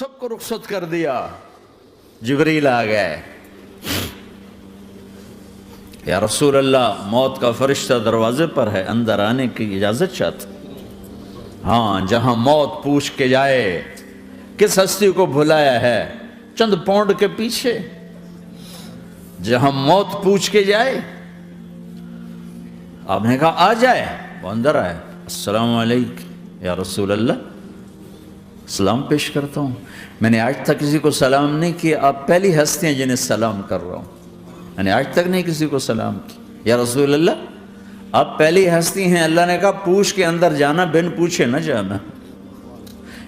سب کو رخصت کر دیا. جبریل آ گئے. یا رسول اللہ موت کا فرشتہ دروازے پر ہے, اندر آنے کی اجازت چاہتا. ہاں, جہاں موت پوچھ کے جائے کس ہستی کو بھلایا ہے, چند پاؤنڈ کے پیچھے. جہاں موت پوچھ کے جائے, آپ نے کہا آ جائے, وہ اندر آئے. السلام علیکم یا رسول اللہ, سلام پیش کرتا ہوں. میں نے آج تک کسی کو سلام نہیں کیا, آپ پہلی ہستی ہیں جنہیں سلام کر رہا ہوں. میں نے آج تک نہیں کسی کو سلام کیا. یا رسول اللہ آپ پہلی ہستی ہیں. اللہ نے کہا پوچھ کے اندر جانا, بن پوچھے نہ جانا.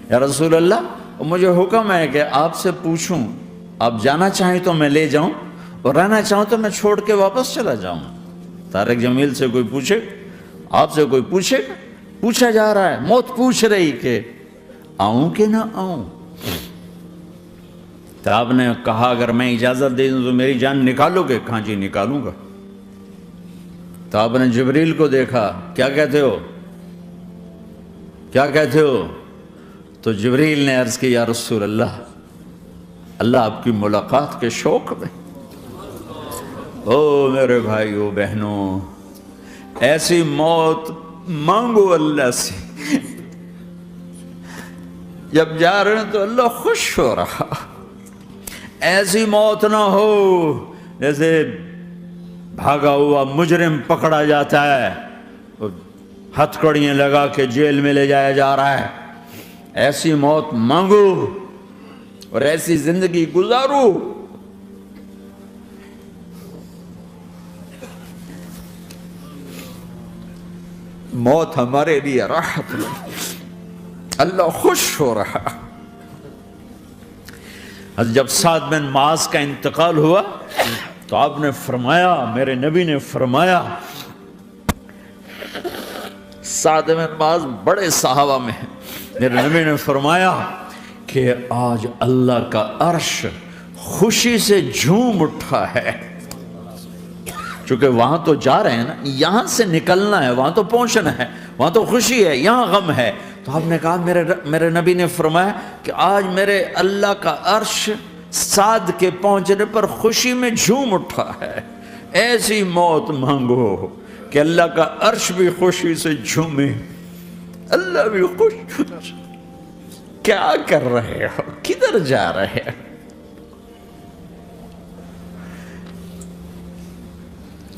یا رسول اللہ مجھے حکم ہے کہ آپ سے پوچھوں, آپ جانا چاہیں تو میں لے جاؤں, اور رہنا چاہوں تو میں چھوڑ کے واپس چلا جاؤں. طارق جمیل سے کوئی پوچھے, آپ سے کوئی پوچھے, پوچھا جا رہا ہے, موت پوچھ رہی کہ آؤں کہ نہ آؤں. تو آپ نے کہا اگر میں اجازت دے دوں تو میری جان نکالو گے؟ کہاں جی نکالوں گا. تو آپ نے جبریل کو دیکھا, کیا کہتے ہو, کیا کہتے ہو؟ تو جبریل نے عرض کی یا رسول اللہ, اللہ آپ کی ملاقات کے شوق میں. او میرے بھائیو بہنوں, ایسی موت مانگو اللہ سے. جب جا رہے ہیں تو اللہ خوش ہو رہا. ایسی موت نہ ہو جیسے بھاگا ہوا مجرم پکڑا جاتا ہے, ہتھکڑیاں لگا کے جیل میں لے جایا جا رہا ہے. ایسی موت مانگو اور ایسی زندگی گزارو. موت ہمارے لیے راحت ہے, اللہ خوش ہو رہا. جب سعد بن معاذ کا انتقال ہوا تو آپ نے فرمایا, میرے نبی نے فرمایا, سعد بن معاذ بڑے صحابہ میں ہیں, میرے نبی نے فرمایا کہ آج اللہ کا عرش خوشی سے جھوم اٹھا ہے. چونکہ وہاں تو جا رہے ہیں نا, یہاں سے نکلنا ہے, وہاں تو پہنچنا ہے, وہاں تو خوشی ہے, یہاں غم ہے. تو آپ نے کہا, میرے نبی نے فرمایا کہ آج میرے اللہ کا عرش سعد کے پہنچنے پر خوشی میں جھوم اٹھا ہے. ایسی موت مانگو کہ اللہ کا عرش بھی خوشی سے جھومے, اللہ بھی خوش. کیا کر رہے ہو, کدھر جا رہے ہو؟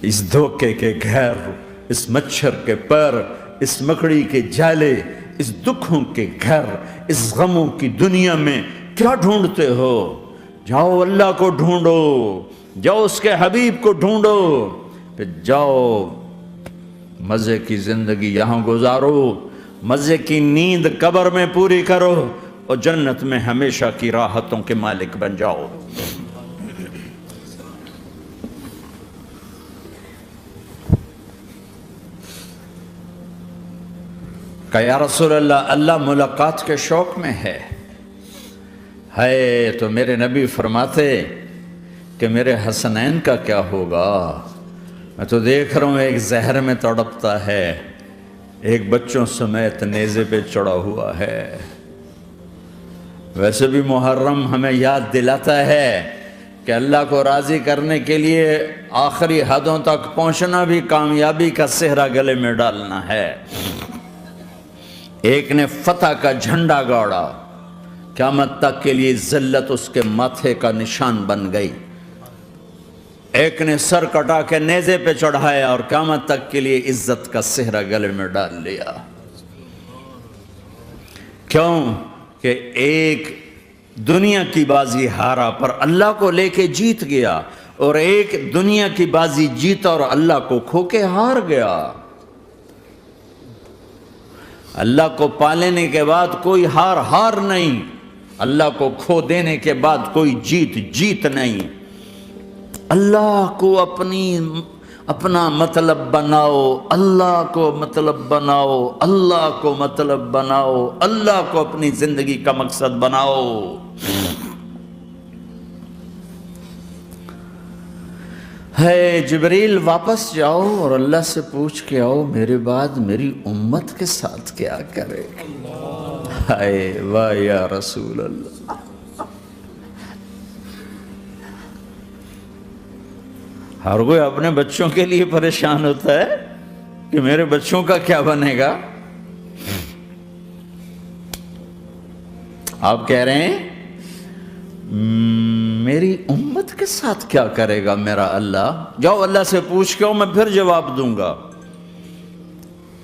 اس دھوکے کے گھر, اس مچھر کے پر, اس مکڑی کے جالے, اس دکھوں کے گھر, اس غموں کی دنیا میں کیا ڈھونڈتے ہو؟ جاؤ اللہ کو ڈھونڈو, جاؤ اس کے حبیب کو ڈھونڈو, پھر جاؤ مزے کی زندگی یہاں گزارو, مزے کی نیند قبر میں پوری کرو, اور جنت میں ہمیشہ کی راحتوں کے مالک بن جاؤ. کہ یا رسول اللہ, اللہ ملاقات کے شوق میں ہے. تو میرے نبی فرماتے کہ میرے حسنین کا کیا ہوگا؟ میں تو دیکھ رہا ہوں ایک زہر میں تڑپتا ہے, ایک بچوں سمیت نیزے پہ چڑھا ہوا ہے. ویسے بھی محرم ہمیں یاد دلاتا ہے کہ اللہ کو راضی کرنے کے لیے آخری حدوں تک پہنچنا بھی کامیابی کا صحرا گلے میں ڈالنا ہے. ایک نے فتح کا جھنڈا گاڑا, قیامت تک کے لیے ذلت اس کے ماتھے کا نشان بن گئی. ایک نے سر کٹا کے نیزے پہ چڑھایا اور قیامت تک کے لیے عزت کا صحرا گلے میں ڈال لیا. کیوں کہ ایک دنیا کی بازی ہارا پر اللہ کو لے کے جیت گیا, اور ایک دنیا کی بازی جیتا اور اللہ کو کھو کے ہار گیا. اللہ کو پالینے کے بعد کوئی ہار نہیں, اللہ کو کھو دینے کے بعد کوئی جیت نہیں. اللہ کو اپنا مطلب بناؤ, اللہ کو مطلب بناؤ, اللہ کو مطلب بناؤ, اللہ کو اپنی زندگی کا مقصد بناؤ. جبریل واپس جاؤ اور اللہ سے پوچھ کے آؤ میرے بعد میری امت کے ساتھ کیا کرے. واہ یا رسول اللہ. ہر کوئی اپنے بچوں کے لیے پریشان ہوتا ہے کہ میرے بچوں کا کیا بنے گا. آپ کہہ رہے ہیں میری امت کے ساتھ کیا کرے گا میرا اللہ؟ جاؤ اللہ سے پوچھ کے میں پھر جواب دوں گا.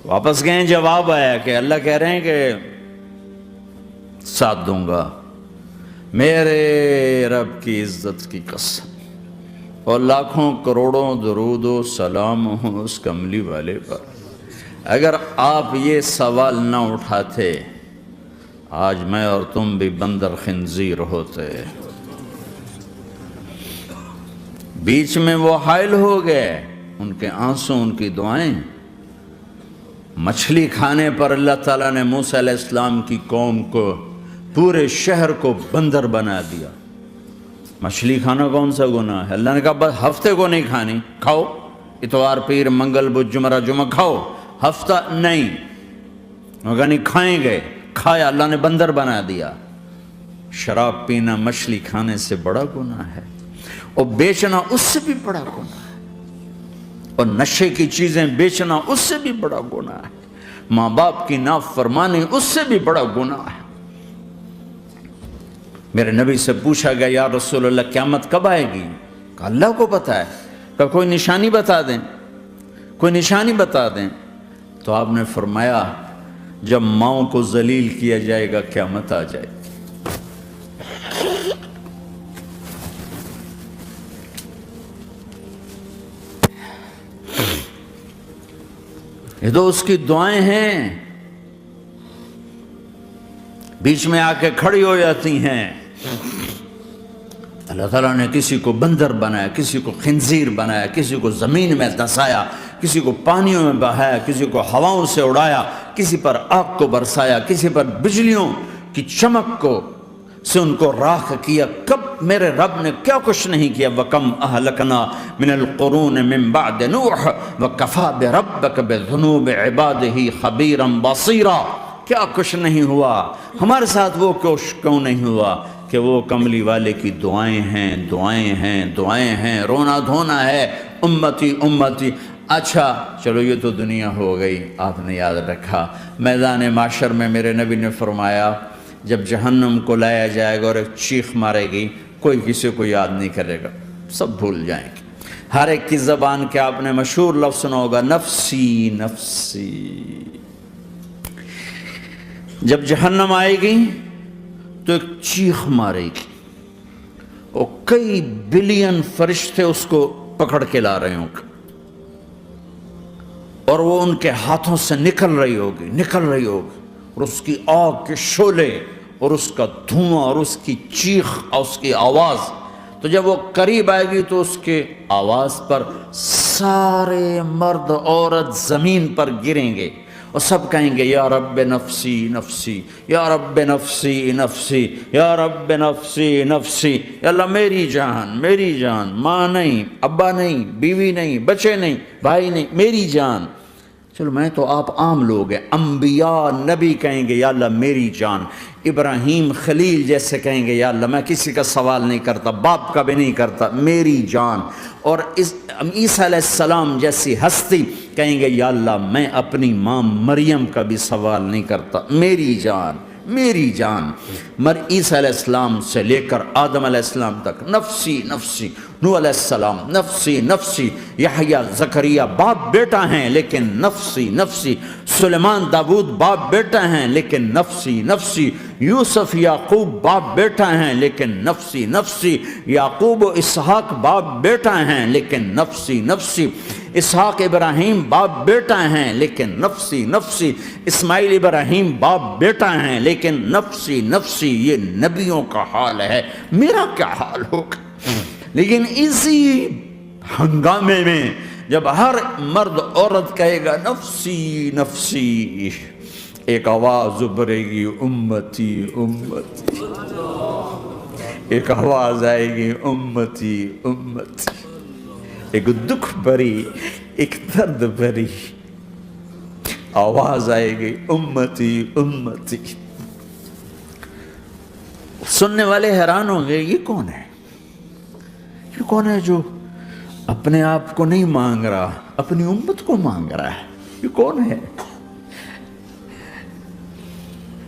واپس گئے, جواب آیا کہ اللہ کہہ رہے ہیں کہ ساتھ دوں گا. میرے رب کی عزت کی قسم اور لاکھوں کروڑوں درود و سلام ہوں اس کملی والے پر, اگر آپ یہ سوال نہ اٹھاتے آج میں اور تم بھی بندر خنزیر ہوتے. بیچ میں وہ حائل ہو گئے, ان کے آنسو, ان کی دعائیں. مچھلی کھانے پر اللہ تعالیٰ نے موسیٰ علیہ السلام کی قوم کو, پورے شہر کو بندر بنا دیا. مچھلی کھانا کون سا گناہ ہے؟ اللہ نے کہا بس ہفتے کو نہیں کھانی, کھاؤ اتوار پیر منگل بدھ جمعہ جمعہ کھاؤ, ہفتہ نہیں. مگر نہیں کھائیں گے, کھایا, اللہ نے بندر بنا دیا. شراب پینا مچھلی کھانے سے بڑا گناہ ہے, اور بیچنا اس سے بھی بڑا گناہ ہے, اور نشے کی چیزیں بیچنا اس سے بھی بڑا گناہ ہے. ماں باپ کی نافرمانی اس سے بھی بڑا گناہ ہے. میرے نبی سے پوچھا گیا یا رسول اللہ قیامت کب آئے گی؟ کہا اللہ کو پتہ ہے. کہا کوئی نشانی بتا دیں, کوئی نشانی بتا دیں. تو آپ نے فرمایا جب ماؤں کو ذلیل کیا جائے گا قیامت آ جائے گی. یہ تو اس کی دعائیں ہیں, بیچ میں آ کے کھڑی ہو جاتی ہیں. اللہ تعالیٰ نے کسی کو بندر بنایا, کسی کو خنزیر بنایا, کسی کو زمین میں دھسایا, کسی کو پانیوں میں بہایا, کسی کو ہواؤں سے اڑایا, کسی پر آگ کو برسایا, کسی پر بجلیوں کی چمک کو سے ان کو راکھ کیا. کب میرے رب نے کیا کچھ نہیں کیا. وَكَمْ أَهْلَكْنَا مِنَ الْقُرُونِ مِنْ بَعْدِ نُوحٍ وَكَفَى بِرَبِّكَ بِذُنُوبِ عِبَادِهِ خَبِيرًا بَصِيرًا. کیا کچھ نہیں ہوا ہمارے ساتھ, وہ کیوں نہیں ہوا کہ وہ کملی والے کی دعائیں ہیں, دعائیں ہیں, دعائیں ہیں, رونا دھونا ہے, امتی امتی. اچھا چلو یہ تو دنیا ہو گئی, آپ نے یاد رکھا میدان معاشر میں میرے نبی نے فرمایا جب جہنم کو لایا جائے گا اور ایک چیخ مارے گی, کوئی کسی کو یاد نہیں کرے گا, سب بھول جائیں گے. ہر ایک کی زبان کے آپ نے مشہور لفظ سنا ہوگا نفسی نفسی. جب جہنم آئے گی تو ایک چیخ مارے گی, اور کئی بلین فرشتے اس کو پکڑ کے لا رہے ہوں گے, اور وہ ان کے ہاتھوں سے نکل رہی ہوگی, اور اس کی آگ کے شعلے اور اس کا دھواں اور اس کی چیخ اور اس کی آواز. تو جب وہ قریب آئے گی تو اس کے آواز پر سارے مرد عورت زمین پر گریں گے, اور سب کہیں گے یا رب نفسی نفسی, یا رب نفسی نفسی, یا رب نفسی نفسی. یا اللہ میری جان, میری جان, ماں نہیں, ابا نہیں, بیوی نہیں, بچے نہیں, بھائی نہیں, میری جان. چلو میں تو آپ عام لوگ ہیں, انبیاء نبی کہیں گے یا اللہ میری جان. ابراہیم خلیل جیسے کہیں گے یا اللہ میں کسی کا سوال نہیں کرتا, باپ کا بھی نہیں کرتا, میری جان. اور عیسیٰ علیہ السلام جیسی ہستی کہیں گے یا اللہ میں اپنی ماں مریم کا بھی سوال نہیں کرتا, میری جان, میری جان. عیسیٰ علیہ السلام سے لے کر آدم علیہ السلام تک نفسی نفسی. نوح علیہ السلام نفسی نفسی. یحییٰ زکریا باپ بیٹا ہیں لیکن نفسی نفسی. سلیمان داؤد باپ بیٹا ہیں لیکن نفسی نفسی. یوسف یعقوب باپ بیٹا ہیں لیکن نفسی نفسی. یعقوب و اسحاق باپ بیٹا ہیں لیکن نفسی نفسی. اسحاق ابراہیم باپ بیٹا ہیں لیکن نفسی نفسی. اسماعیل ابراہیم باپ بیٹا ہیں لیکن نفسی نفسی. یہ نبیوں کا حال ہے, میرا کیا حال ہوگا؟ لیکن اسی ہنگامے میں جب ہر مرد عورت کہے گا نفسی نفسی, ایک آواز ابھرے گی امتی امتی, ایک آواز آئے گی امتی امتی. ایک دکھ بھری, ایک درد بھری آواز آئے گی امتی امتی. سننے والے حیران ہوں گے یہ کون ہے, یہ کون ہے جو اپنے آپ کو نہیں مانگ رہا، اپنی امت کو مانگ رہا ہے. یہ کون ہے؟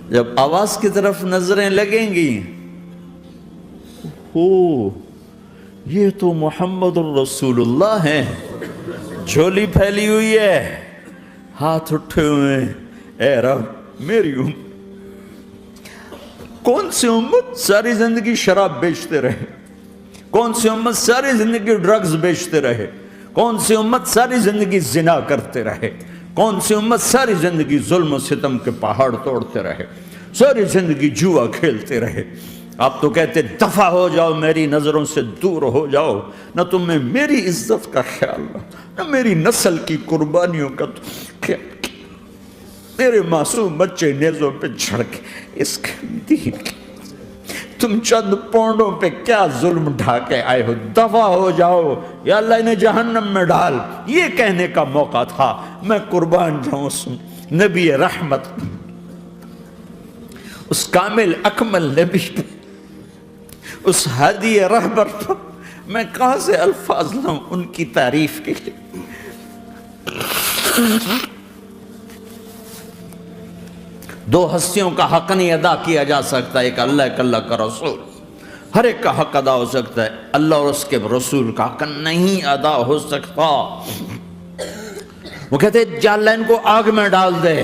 جب آواز کی طرف نظریں لگیں گی، یہ تو محمد الرسول اللہ ہیں، جھولی پھیلی ہوئی ہے، ہاتھ اٹھے ہوئے ہیں، اے رب میری امت. کون سی امت ساری زندگی شراب بیچتے رہے؟ کون سی امت ساری زندگی ڈرگز بیچتے رہے؟ کون سی امت ساری زندگی زنا کرتے رہے؟ کون سی امت ساری زندگی ظلم و ستم کے پہاڑ توڑتے رہے؟ ساری زندگی جوا کھیلتے رہے؟ آپ تو کہتے دفع ہو جاؤ، میری نظروں سے دور ہو جاؤ، نہ تمہیں میری عزت کا خیال نہ میری نسل کی قربانیوں کا خیال. میرے معصوم بچے نیزوں پہ چڑھ کے اس دین کی تم چند پونڈوں پہ کیا ظلم ڈھا کے آئے ہو؟ دفع ہو جاؤ یا اللہ انہیں جہنم میں ڈال. یہ کہنے کا موقع تھا. میں قربان جاؤں اس نبی رحمت، اس کامل اکمل نبی پہ، اس ہادی رہبر پر میں کہاں سے الفاظ لاؤں ان کی تعریف کے لیے. دو ہستیوں کا حق نہیں ادا کیا جا سکتا، ایک اللہ، ایک اللہ کا رسول. ہر ایک کا حق ادا ہو سکتا ہے، اللہ اور اس کے رسول کا حق نہیں ادا ہو سکتا. وہ کہتے جا اللہ ان کو آگ میں ڈال دے.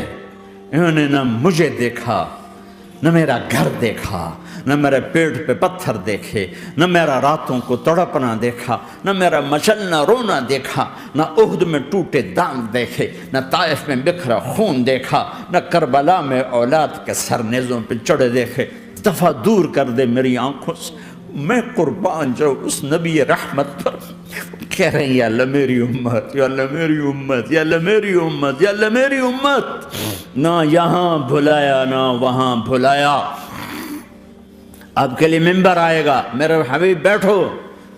انہوں نے نہ مجھے دیکھا، نہ میرا گھر دیکھا، نہ میرے پیٹ پہ پتھر دیکھے، نہ میرا راتوں کو تڑپنا دیکھا، نہ میرا مچلنا رونا دیکھا، نہ احد میں ٹوٹے دانت دیکھے، نہ طائف میں بکھرا خون دیکھا، نہ کربلا میں اولاد کے سر نیزوں پہ چڑھے دیکھے. دفع دور کر دے میری آنکھوں سے. میں قربان جاؤں اس نبی رحمت پر. کہہ رہے ہیں یا اللہ میری امت، یا اللہ میری امت، یا اللہ میری امت، یا اللہ میری امت. نہ یہاں بھلایا نہ وہاں بھلایا. آپ کے لیے ممبر آئے گا، میرے حبیب بیٹھو،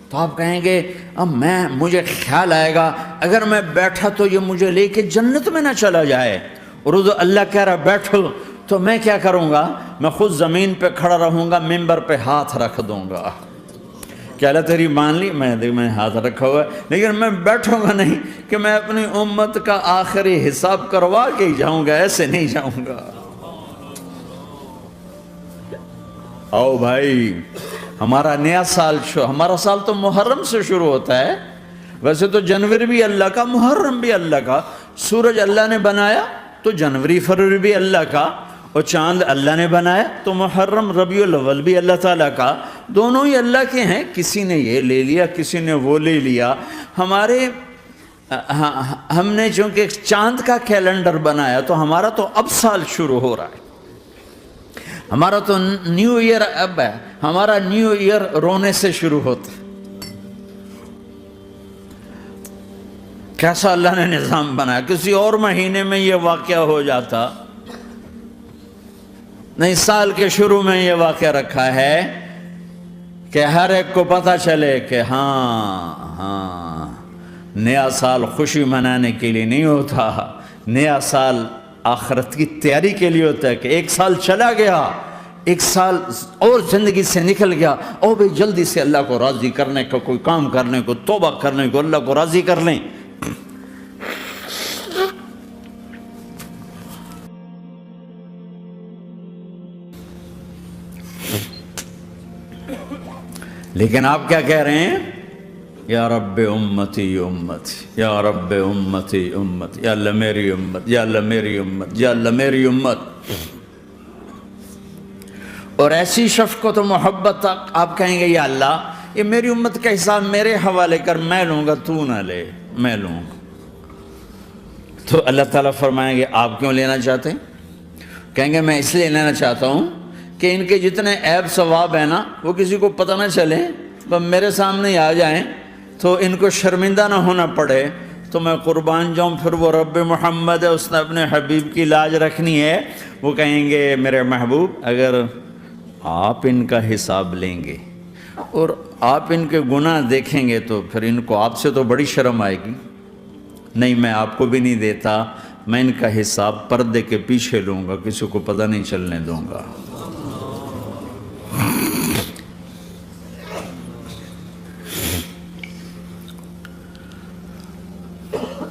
تو آپ کہیں گے اب مجھے خیال آئے گا اگر میں بیٹھا تو یہ مجھے لے کے جنت میں نہ چلا جائے. اور اللہ کہہ رہا بیٹھو تو میں کیا کروں گا؟ میں خود زمین پہ کھڑا رہوں گا، ممبر پہ ہاتھ رکھ دوں گا. کہ اللہ تیری مان لی، میں ہاتھ رکھا ہوا ہے، لیکن میں بیٹھوں گا نہیں کہ میں اپنی امت کا آخری حساب کروا کے ہی جاؤں گا، ایسے نہیں جاؤں گا. آؤ بھائی، ہمارا نیا سال ہمارا سال تو محرم سے شروع ہوتا ہے. ویسے تو جنوری بھی اللہ کا، محرم بھی اللہ کا. سورج اللہ نے بنایا تو جنوری فروری بھی اللہ کا، اور چاند اللہ نے بنایا تو محرم ربیع الاول بھی اللہ تعالیٰ کا. دونوں ہی اللہ کے ہیں. کسی نے یہ لے لیا، کسی نے وہ لے لیا. ہم نے چونکہ چاند کا کیلنڈر بنایا تو ہمارا تو اب سال شروع ہو رہا ہے. ہمارا تو نیو ایئر اب ہے. ہمارا نیو ایئر رونے سے شروع ہوتا ہے. کیسا اللہ نے نظام بنایا. کسی اور مہینے میں یہ واقعہ ہو جاتا. نہیں، سال کے شروع میں یہ واقعہ رکھا ہے کہ ہر ایک کو پتہ چلے کہ ہاں نیا سال خوشی منانے کے لیے نہیں ہوتا. نیا سال آخرت کی تیاری کے لیے ہوتا ہے. کہ ایک سال چلا گیا، ایک سال اور زندگی سے نکل گیا، اور بھی جلدی سے اللہ کو راضی کرنے کا کوئی کام کرنے کو، توبہ کرنے کو، اللہ کو راضی کر لیں. لیکن آپ کیا کہہ رہے ہیں؟ یا رب امتی امتی، یا رب امتی امتی، یا اللہ میری امت، یا اللہ میری امت، یا اللہ میری امت. اور ایسی شفقت و محبت آپ کہیں گے یا اللہ یہ میری امت کا حساب میرے حوالے کر، میں لوں گا، تو نہ لے، میں لوں گا. تو اللہ تعالیٰ فرمائیں گے آپ کیوں لینا چاہتے ہیں؟ کہیں گے میں اس لیے لینا چاہتا ہوں کہ ان کے جتنے عیب ثواب ہیں نا وہ کسی کو پتہ نہ چلے، تو میرے سامنے ہی آ جائیں تو ان کو شرمندہ نہ ہونا پڑے، تو میں قربان جاؤں. پھر وہ رب محمد ہے، اس نے اپنے حبیب کی لاج رکھنی ہے. وہ کہیں گے میرے محبوب اگر آپ ان کا حساب لیں گے اور آپ ان کے گناہ دیکھیں گے تو پھر ان کو آپ سے تو بڑی شرم آئے گی. نہیں، میں آپ کو بھی نہیں دیتا، میں ان کا حساب پردے کے پیچھے لوں گا، کسی کو پتہ نہیں چلنے دوں گا.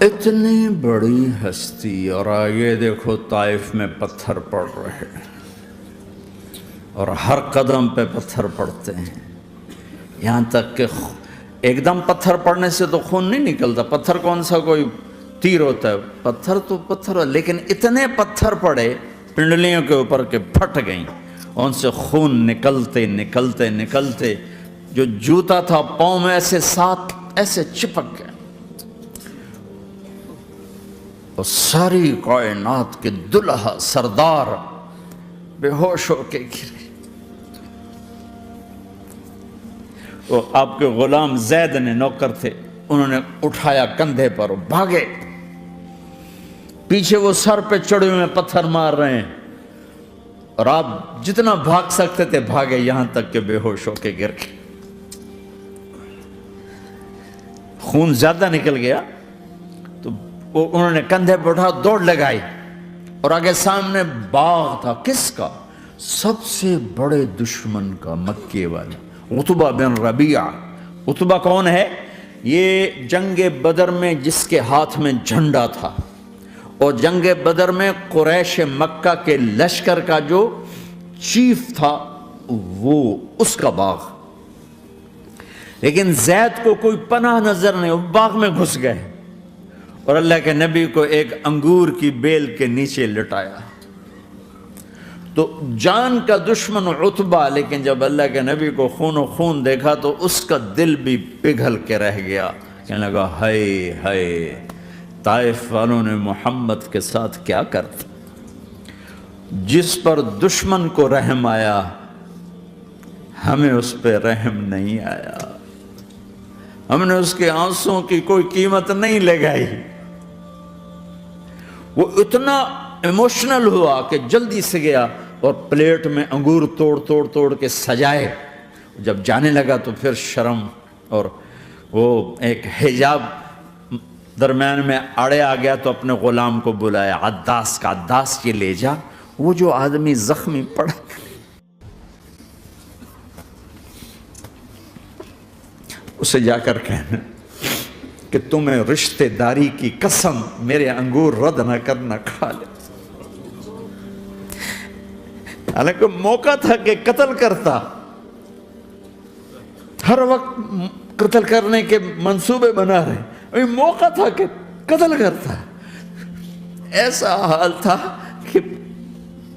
اتنی بڑی ہستی، اور آگے دیکھو طائف میں پتھر پڑ رہے ہیں، اور ہر قدم پہ پتھر پڑتے ہیں، یہاں تک کہ ایک دم پتھر پڑنے سے تو خون نہیں نکلتا، پتھر کون سا کوئی تیر ہوتا ہے، پتھر تو پتھر ہے، لیکن اتنے پتھر پڑے پنڈلیوں کے اوپر کہ پھٹ گئیں، ان سے خون نکلتے نکلتے نکلتے جو جوتا تھا پاؤں میں ایسے ساتھ ایسے چپک گیا، اور ساری کائنات کے دلہا سردار بے ہوش ہو کے گرے۔ وہ آپ کے غلام زید نے نوکر تھے، انہوں نے اٹھایا کندھے پر، بھاگے، پیچھے وہ سر پہ چڑھے ہوئے پتھر مار رہے ہیں، اور آپ جتنا بھاگ سکتے تھے بھاگے، یہاں تک کہ بے ہوش ہو کے گر گئے، خون زیادہ نکل گیا، تو انہوں نے کندھے پہ اٹھا دوڑ لگائی، اور آگے سامنے باغ تھا، کس کا؟ سب سے بڑے دشمن کا، مکے والا عتبہ بن ربیعہ۔ عتبہ کون ہے؟ یہ جنگ بدر میں جس کے ہاتھ میں جھنڈا تھا، اور جنگ بدر میں قریش مکہ کے لشکر کا جو چیف تھا، وہ اس کا باغ، لیکن زید کو کوئی پناہ نظر نہیں، وہ باغ میں گھس گئے، اور اللہ کے نبی کو ایک انگور کی بیل کے نیچے لٹایا۔ تو جان کا دشمن عتبہ، لیکن جب اللہ کے نبی کو خون و خون دیکھا تو اس کا دل بھی پگھل کے رہ گیا، کہنے لگا ہائے ہائے، طائف والوں نے محمد کے ساتھ کیا کرتا۔ جس پر دشمن کو رحم آیا، ہمیں اس پہ رحم نہیں آیا، ہم نے اس کے آنسوں کی کوئی قیمت نہیں لگائی۔ وہ اتنا ایموشنل ہوا کہ جلدی سے گیا اور پلیٹ میں انگور توڑ کے سجائے، جب جانے لگا تو پھر شرم اور وہ ایک حجاب درمیان میں آڑے آ گیا، تو اپنے غلام کو بلایا، عداس کا، عداس یہ لے جا وہ جو آدمی زخمی پڑا، اسے جا کر کہنا کہ تمہیں رشتہ داری کی قسم میرے انگور رد نہ کرنا، کھا لے۔ حالانکہ موقع تھا کہ قتل کرتا، ہر وقت قتل کرنے کے منصوبے بنا رہے، ابھی موقع تھا کہ قتل کرتا۔ ایسا حال تھا کہ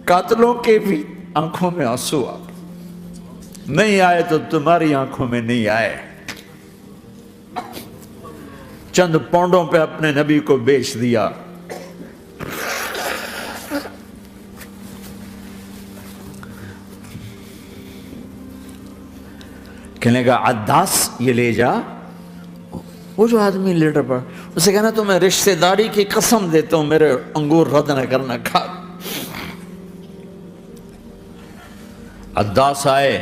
قاتلوں کے بھی آنکھوں میں آنسو آ گئے، نہیں آئے تو تمہاری آنکھوں میں نہیں آئے۔ چند پونڈوں پہ اپنے نبی کو بیچ دیا۔ کہنے کا عداس یہ لے جا، وہ جو آدمی لیٹر پر، اسے کہنا تو میں رشتہ داری کی قسم دیتا ہوں میرے انگور رد نہ کرنا، کھا۔ عداس آئے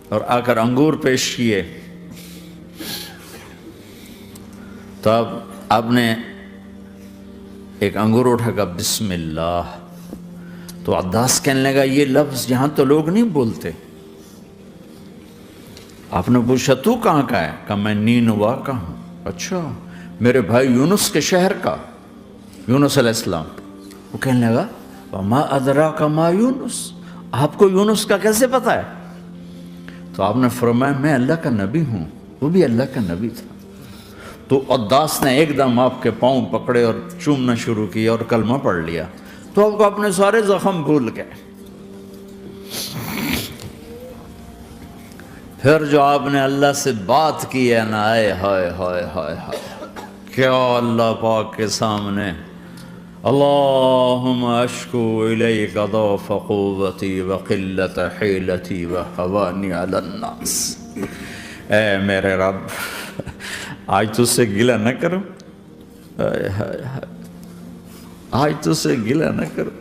اور آ کر انگور پیش کیے، تو اب آپ نے ایک انگور اٹھا کر بسم اللہ، تو عداس کہنے لگا یہ لفظ یہاں تو لوگ نہیں بولتے۔ آپ نے پوچھا تو کہاں کا ہے؟ کہا میں نینوا کا ہوں۔ اچھا، میرے بھائی یونس کے شہر کا، یونس علیہ السلام۔ وہ کہنے لگا وما ادراک ما یونس، آپ کو یونس کا کیسے پتا ہے؟ تو آپ نے فرمایا میں اللہ کا نبی ہوں، وہ بھی اللہ کا نبی تھا۔ تو عداس نے ایک دم آپ کے پاؤں پکڑے اور چومنا شروع کیا اور کلمہ پڑھ لیا، تو آپ کو اپنے سارے زخم بھول گئے۔ پھر جو آپ نے اللہ سے بات کی ہے نا، آئے ہائے ہائے ہائے ہائے، کیا اللہ پاک کے سامنے اللہم اشکو الیک ضعف قوتی وقلت حیلتی وحوانی علی الناس، اے میرے رب آج تجھ سے گلہ نہ کروں، آج تجھ سے گلہ نہ کروں،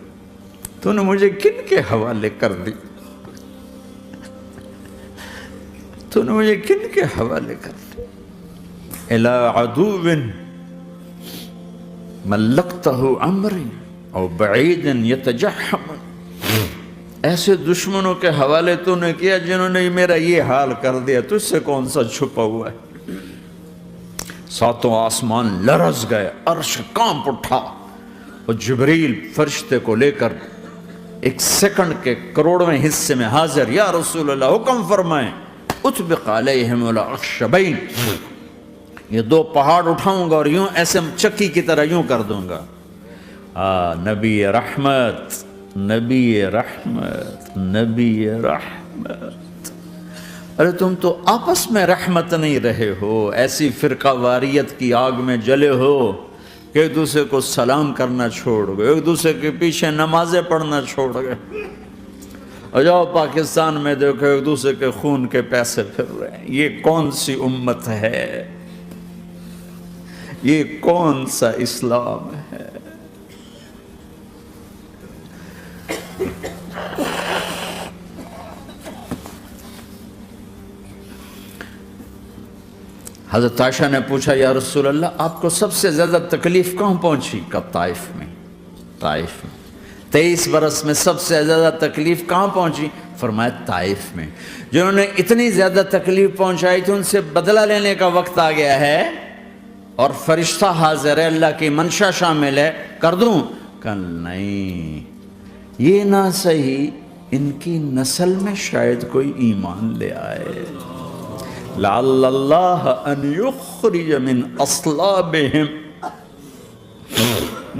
تو نے مجھے کن کے حوالے کر دی، تو نے مجھے کن کے حوالے کر دی، الی عدو ملکتہ عمری او بعید یتجحم، ایسے دشمنوں کے حوالے تو نے کیا جنہوں نے میرا یہ حال کر دیا، تجھ سے کون سا چھپا ہوا ہے۔ ساتوں آسمان لرز گئے، عرش کانپ اٹھا، اور جبریل فرشتے کو لے کر ایک سیکنڈ کے کروڑویں حصے میں حاضر، یا رسول اللہ حکم فرمائیں، اطبق علیہم الاخشبین، یہ دو پہاڑ اٹھاؤں گا اور یوں ایسے چکی کی طرح یوں کر دوں گا۔ نبی رحمت، نبی رحمت، نبی رحمت۔ ارے تم تو آپس میں رحمت نہیں رہے ہو، ایسی فرقہ واریت کی آگ میں جلے ہو کہ ایک دوسرے کو سلام کرنا چھوڑ گئے، ایک دوسرے کے پیچھے نمازیں پڑھنا چھوڑ گئے۔ اور جاؤ پاکستان میں دیکھو ایک دوسرے کے خون کے پیسے پھر رہے ہیں۔ یہ کون سی امت ہے؟ یہ کون سا اسلام ہے؟ حضرت عائشہ نے پوچھا، یا رسول اللہ آپ کو سب سے زیادہ تکلیف کہاں پہنچی؟ کب؟ طائف میں۔ طائف میں 23 برس میں سب سے زیادہ تکلیف کہاں پہنچی؟ فرمایا طائف میں۔ جنہوں نے اتنی زیادہ تکلیف پہنچائی تھی ان سے بدلہ لینے کا وقت آ گیا ہے، اور فرشتہ حاضر ہے، اللہ کی منشا شامل ہے، کر دوں؟ کہ نہیں، یہ نہ صحیح، ان کی نسل میں شاید کوئی ایمان لے آئے، لعل اللہ ان یخرج من اصلابہم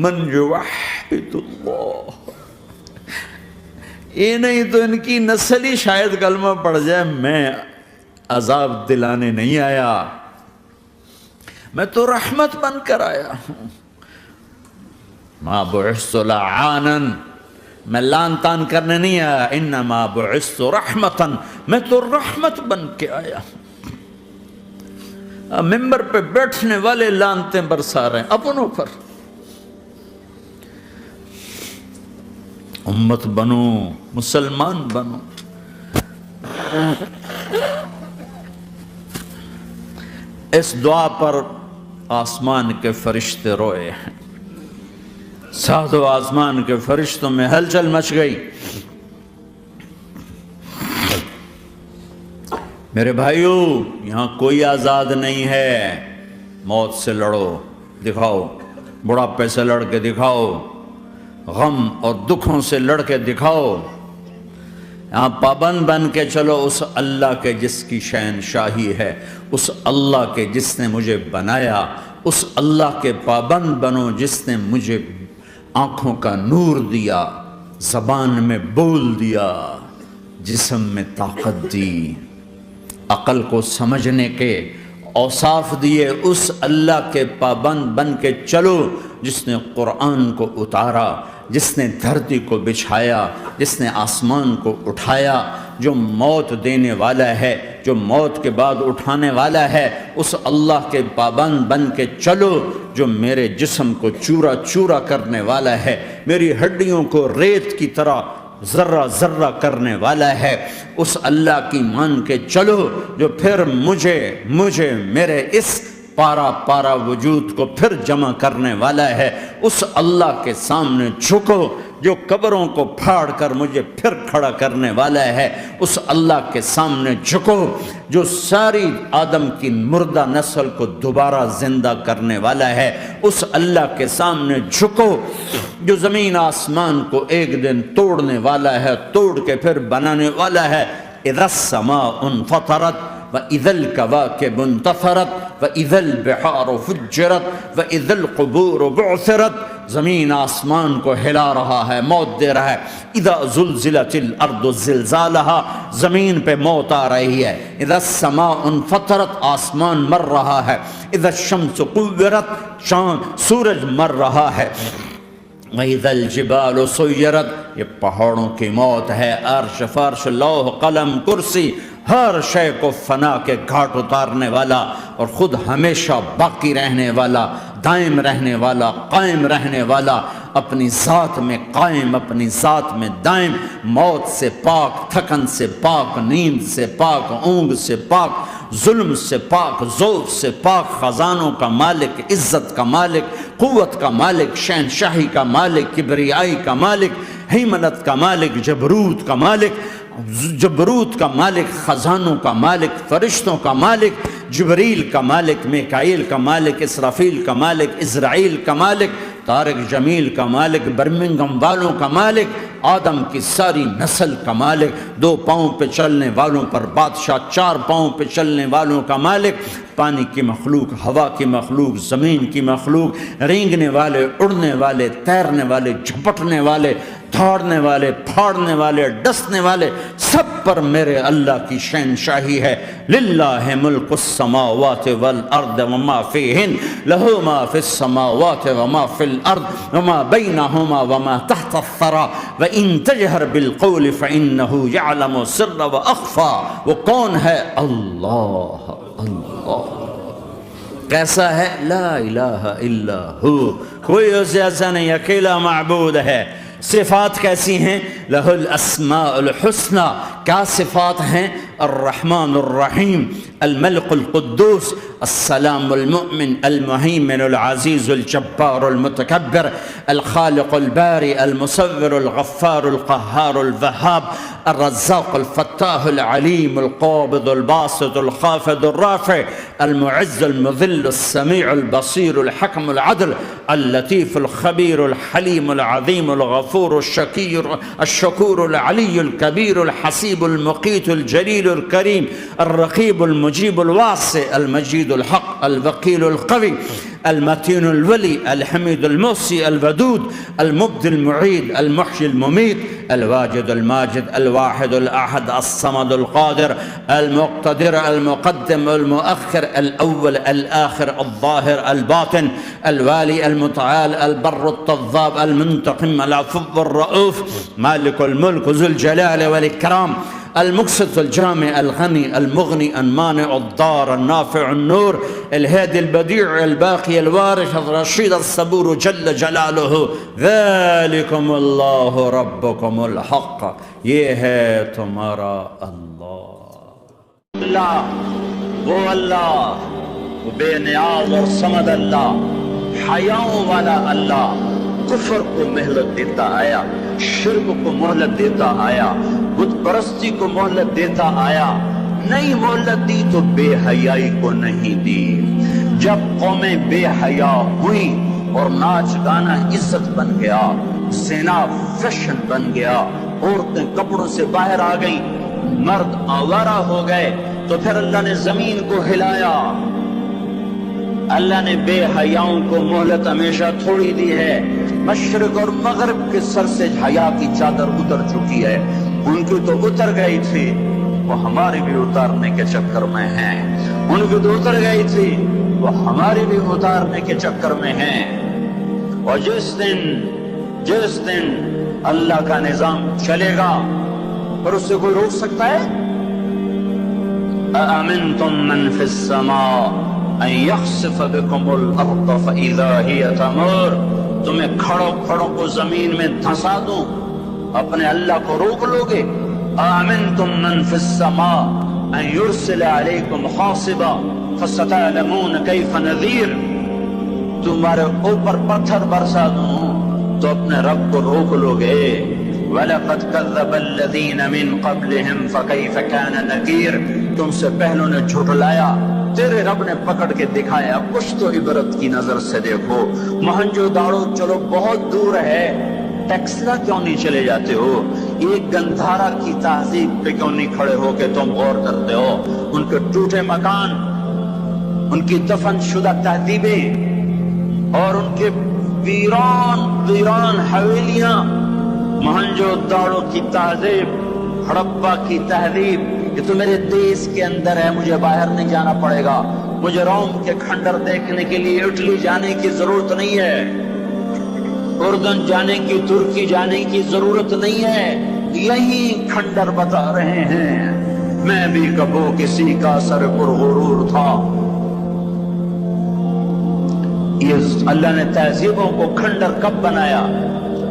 من یوحد اللہ۔ یہ نہیں تو ان کی نسل ہی شاید کلمہ پڑھ جائے، میں عذاب دلانے نہیں آیا، میں تو رحمت بن کر آیا ہوں۔ ما بعثت لعانا، میں لان تان کرنے نہیں آیا، انما بعثت رحمتا، میں تو رحمت بن کے آیا ہوں۔ ممبر پہ بیٹھنے والے لانتیں برسا رہے ہیں اپنوں پر۔ امت بنو، مسلمان بنو۔ اس دعا پر آسمان کے فرشتے روئے ہیں، ساتوں آسمان کے فرشتوں میں ہلچل مچ گئی۔ میرے بھائیو، یہاں کوئی آزاد نہیں ہے، موت سے لڑو، دکھاؤ، بڑھاپے سے لڑ کے دکھاؤ، غم اور دکھوں سے لڑ کے دکھاؤ، یہاں پابند بن کے چلو اس اللہ کے جس کی شہنشاہی ہے، اس اللہ کے جس نے مجھے بنایا، اس اللہ کے پابند بنو جس نے مجھے آنکھوں کا نور دیا، زبان میں بول دیا، جسم میں طاقت دی، عقل کو سمجھنے کے اوصاف دیے، اس اللہ کے پابند بن کے چلو جس نے قرآن کو اتارا، جس نے دھرتی کو بچھایا، جس نے آسمان کو اٹھایا، جو موت دینے والا ہے، جو موت کے بعد اٹھانے والا ہے، اس اللہ کے پابند بن کے چلو جو میرے جسم کو چورا چورا کرنے والا ہے، میری ہڈیوں کو ریت کی طرح ذرہ ذرہ کرنے والا ہے، اس اللہ کی مان کے چلو جو پھر مجھے میرے اس پارا پارا وجود کو پھر جمع کرنے والا ہے، اس اللہ کے سامنے جھکو جو قبروں کو پھاڑ کر مجھے پھر کھڑا کرنے والا ہے، اس اللہ کے سامنے جھکو جو ساری آدم کی مردہ نسل کو دوبارہ زندہ کرنے والا ہے، اس اللہ کے سامنے جھکو جو زمین آسمان کو ایک دن توڑنے والا ہے، توڑ کے پھر بنانے والا ہے۔ اذا السماء انفطرت وَإِذَا الْكَوَاكِبُ انتَثَرَتْ وَإِذَا الْبِحَارُ فُجِّرَتْ وَإِذَا الْقُبُورُ بُعْثِرَتْ، زمین آسمان کو ہلا رہا ہے، موت دے رہا ہے۔ اِذَا زُلْزِلَتِ الْأَرْضُ زِلْزَالَهَا، زمین پہ موت آ رہی ہے۔ اِذَا السَّمَاءُ انفطرت، آسمان مر رہا ہے۔ اِذَا الشَّمْسُ كُوِّرَتْ، چاند سورج مر رہا ہے۔ وَإِذَا الْجِبَالُ سُيِّرَتْ، یہ پہاڑوں کی موت ہے۔ عرش فرش لوح قلم کرسی ہر شے کو فنا کے گھاٹ اتارنے والا اور خود ہمیشہ باقی رہنے والا، دائم رہنے والا، قائم رہنے والا، اپنی ذات میں قائم، اپنی ذات میں دائم، موت سے پاک، تھکن سے پاک، نیند سے پاک، اونگ سے پاک، ظلم سے پاک، ذوق سے پاک، خزانوں کا مالک، عزت کا مالک، قوت کا مالک، شہنشاہی کا مالک، کبریائی کا مالک، ہیمنت کا مالک، جبروت کا مالک، خزانوں کا مالک، فرشتوں کا مالک، جبریل کا مالک، میکائیل کا مالک، اسرافیل کا مالک، اسرائیل کا مالک، طارق جمیل کا مالک، برمنگم والوں کا مالک، آدم کی ساری نسل کا مالک، 2 پاؤں پہ چلنے والوں پر بادشاہ، 4 پاؤں پہ چلنے والوں کا مالک، پانی کی مخلوق، ہوا کی مخلوق، زمین کی مخلوق، رینگنے والے، اڑنے والے، تیرنے والے، جھپٹنے والے، دھاڑنے والے، پھاڑنے والے، ڈسنے والے، سب پر میرے اللہ کی شہنشاہی ہے۔ للہ ملک السماوات والارض وما فیہن، لہ ما فی السماوات وما فی الارض وما بینہما وما تحت الثری وان تجہر بالقول فانہ یعلم السر واخفی۔ وہ کون ہے؟ اللہ، اللہ۔ کیسا ہے؟ لا الہ الا ہو، کوئی اس جیسا نہیں، اکیلا معبود ہے۔ صفات کیسی ہیں؟ لہ الاسماء الحسنی، کیا صفات ہیں؟ الرحمن الرحیم، الملک القدوس، السلام المؤمن، المہیمن العزیز الجبار المتکبر، الخالق الباری المصور الغفار القہار الوہاب، الرزاق الفتاح العلیم القابض الباسط الخافض الرافع، المعز المذل السمیع البصیر الحکم العدل، اللطیف الخبیر الحلیم العظیم الغفور الشکور العلی الکبیر الحسیب المقیت الجلیل الکریم، الرقیب المجیب الواسع، المجید الحق، الوکیل القوی، المتین الولی، الحمید المحصی، الودود، المبدی المعید، المحیی الممیت، الواجد الماجد، الواحد الأحد، الصمد القادر، المقتدر، المقدم، المؤخر، الأول، الآخر، الظاهر، الباطن، الوالي، المتعال، البر التضاب، المنتقم، العفو الرؤوف، مالك الملك ذو الجلال والإكرام، المقسط الجامع الغني المغني المانع الضار النافع النور، الهادي البديع الباقي الوارث الرشيد الصبور جل جلاله، ذلكم الله ربكم الحق، یہ ہے تمہارا اللہ۔ اللہ وہ اللہ، وہ بے نیاز اور صمد اللہ، حیاؤں والا اللہ، کفر کو مہلت دیتا آیا، شرک کو مہلت دیتا آیا، بت پرستی کو مہلت دیتا آیا، نہیں مہلت دی تو بے حیائی کو نہیں دی۔ جب قومیں بے حیا ہوئی اور ناچ گانا عزت بن گیا، زنا فیشن بن گیا، عورتیں کپڑوں سے باہر آ گئیں، مرد آوارہ ہو گئے، تو پھر اللہ نے زمین کو ہلایا۔ اللہ نے بے حیاؤں کو مہلت ہمیشہ تھوڑی دی ہے۔ مشرق اور مغرب کے سر سے حیا کی چادر اتر چکی ہے، ان کی تو اتر گئی تھی، وہ ہماری بھی اتارنے کے چکر میں ہیں، ان کی تو اتر گئی تھی، وہ ہماری بھی اتارنے کے چکر میں ہیں۔ اور جس دن اللہ کا نظام چلے گا پر اس سے کوئی روک سکتا ہے؟ أَأَمِنْتُمْ مَنْ فِي السَّمَاءِ أَنْ يَخْسِفَ بِكُمُ الْأَرْضَ فَإِذَا هِيَ تَمُورُ، تمہیں کھڑوں کو زمین میں دھنسا دوں، اپنے اللہ کو روک لوگے؟ آمنتم من فی السماء ان یرسل علیکم حاصبا فستعلمون کیف نذیر، تمہارے اوپر پتھر برسا دوں تو اپنے رب کو روک لوگے؟ وَلَقَدْ كَذَّبَ الَّذِينَ مِن قَبْلِهِمْ فَكَيْفَ كَانَ نَكِيرٌ، تم سے پہلوں نے جھٹلایا، تیرے رب نے پکڑ کے دکھایا، کچھ تو عبرت کی نظر سے دیکھو۔ مہنجو داڑو چلو بہت دور ہے، ٹیکسلا کیوں نہیں چلے جاتے ہو؟ ایک گندھارا کی تہذیب پہ کیوں نہیں کھڑے ہو کہ تم غور کرتے ہو؟ ان کے ٹوٹے مکان، ان کی دفن شدہ تہذیبیں اور ان کے ویران حویلیاں، مہنجو داڑو کی تہذیب، ہڑپا کی تہذیب، یہ تو میرے دیش کے اندر ہے، مجھے باہر نہیں جانا پڑے گا، مجھے روم کے کھنڈر دیکھنے کے لیے اٹلی جانے کی ضرورت نہیں ہے، اردن جانے کی، ترکی جانے کی ضرورت نہیں ہے، یہی کھنڈر بتا رہے ہیں۔ میں بھی کبھی کسی کا سر پرغرور تھا۔ یہ اللہ نے تہذیبوں کو کھنڈر کب بنایا؟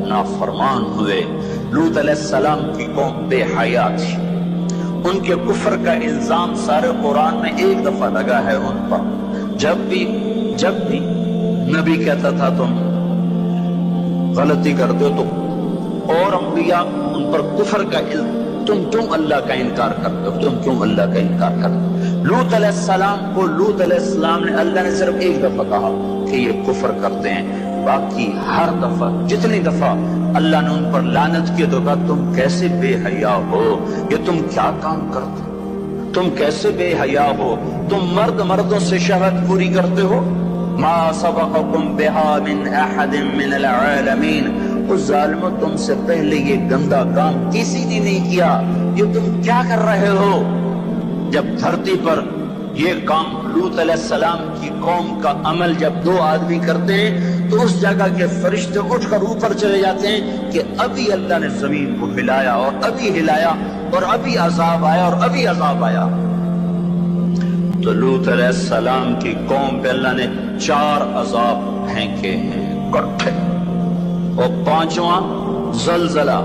نافرمان ہوئے۔ لوط علیہ السلام کی قوم بے حیا تھی، ان کے کفر کا الزام سارے قرآن میں ایک دفعہ لگا ہے ان پر۔ جب بھی نبی کہتا تھا تم غلطی کرتے ہو تو اور انبیاء ان پر کفر کا تم کیوں اللہ کا انکار کرتے ہو، تم کیوں اللہ کا انکار کرتے ہو؟ لوط علیہ السلام کو لوط علیہ السلام نے اللہ نے صرف ایک دفعہ کہا کہ یہ کفر کرتے ہیں، باقی ہر دفعہ جتنی دفعہ اللہ نے ان پر لعنت کی تو کہا تم کیسے بے حیا ہو، یہ تم کیا کام کرتے ہو، تم کیسے بے حیا ہو، تم مرد مردوں سے شہوت پوری کرتے ہو، ما سبقکم بہا من احد من العالمین، اس ظالموں تم سے پہلے یہ گندا کام کسی نے نہیں کیا، یہ تم کیا کر رہے ہو؟ جب دھرتی پر یہ کام لوط علیہ السلام کی قوم کا عمل جب دو آدمی کرتے ہیں تو اس جگہ کے فرشتے اٹھ کر اوپر چلے جاتے ہیں کہ ابھی اللہ نے زمین کو ہلایا اور ابھی ہلایا اور ابھی عذاب آیا اور ابھی عذاب آیا۔ تو لوط علیہ السلام کی قوم پہ اللہ نے 4 عذاب پھینکے ہیں کٹھے، اور 5واں زلزلہ،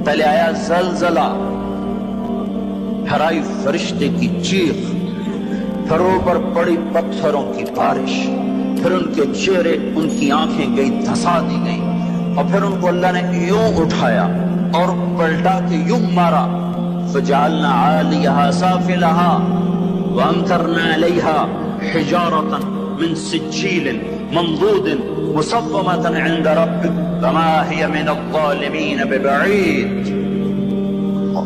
پہلے آیا زلزلہ، پھر آئی فرشتے کی چیخ، پھر اوپر پڑی پتھروں کی بارش، پھر ان کے چہرے ان کی آنکھیں گئی دھسا دی گئی، اور پھر ان کو اللہ نے یوں اٹھایا اور پلٹا کے یوں مارا، فجعلنا عالیہا سافلہا وامطرنا علیہا حجارتا من سجیل منضود مصومۃ عند ربک وما ہی من الظالمین ببعید۔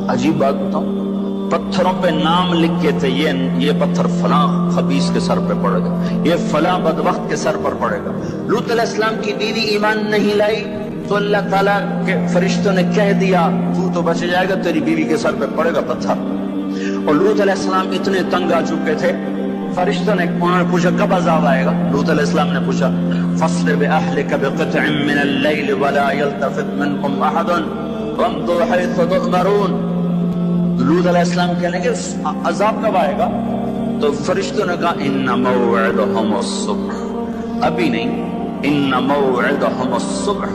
عجیب بات بتاؤں، پتھروں پہ نام لکھے تھے، یہ پتھر فلاں خبیث کے سر پہ پڑے گا، یہ فلاں بدبخت کے سر پر پڑے گا۔ لوط علیہ السلام کی بیوی ایمان نہیں لائی تو اللہ تعالیٰ کے فرشتوں نے کہہ دیا تو بچ جائے گا، تیری بیوی کے سر پہ پڑے گا پتھر۔ اور لوط علیہ السلام اتنے تنگ آ چکے تھے، فرشتوں نے انہوں نے پوچھا کب عذاب آئے گا؟ لوط علیہ السلام نے پوچھا فَاصْبِرْ بِأَهْلِكَ بِقِطْعٍ مِّنَ اللَّيْلِ وَلَا يَلْتَفِتْ مِنْكُمْ أَحَدٌ وَامْضُوا حَيْثُ تُؤْمَرُونَ۔ لوط علیہ السلام کہنے کہ عذاب کب آئے گا؟ تو فرشتوں نے کہا اِنَّ مَوْعِدَهُمُ الصُّبْحُ، ابھی نہیں، اِنَّ مَوْعِدَهُمُ الصُّبْحُ،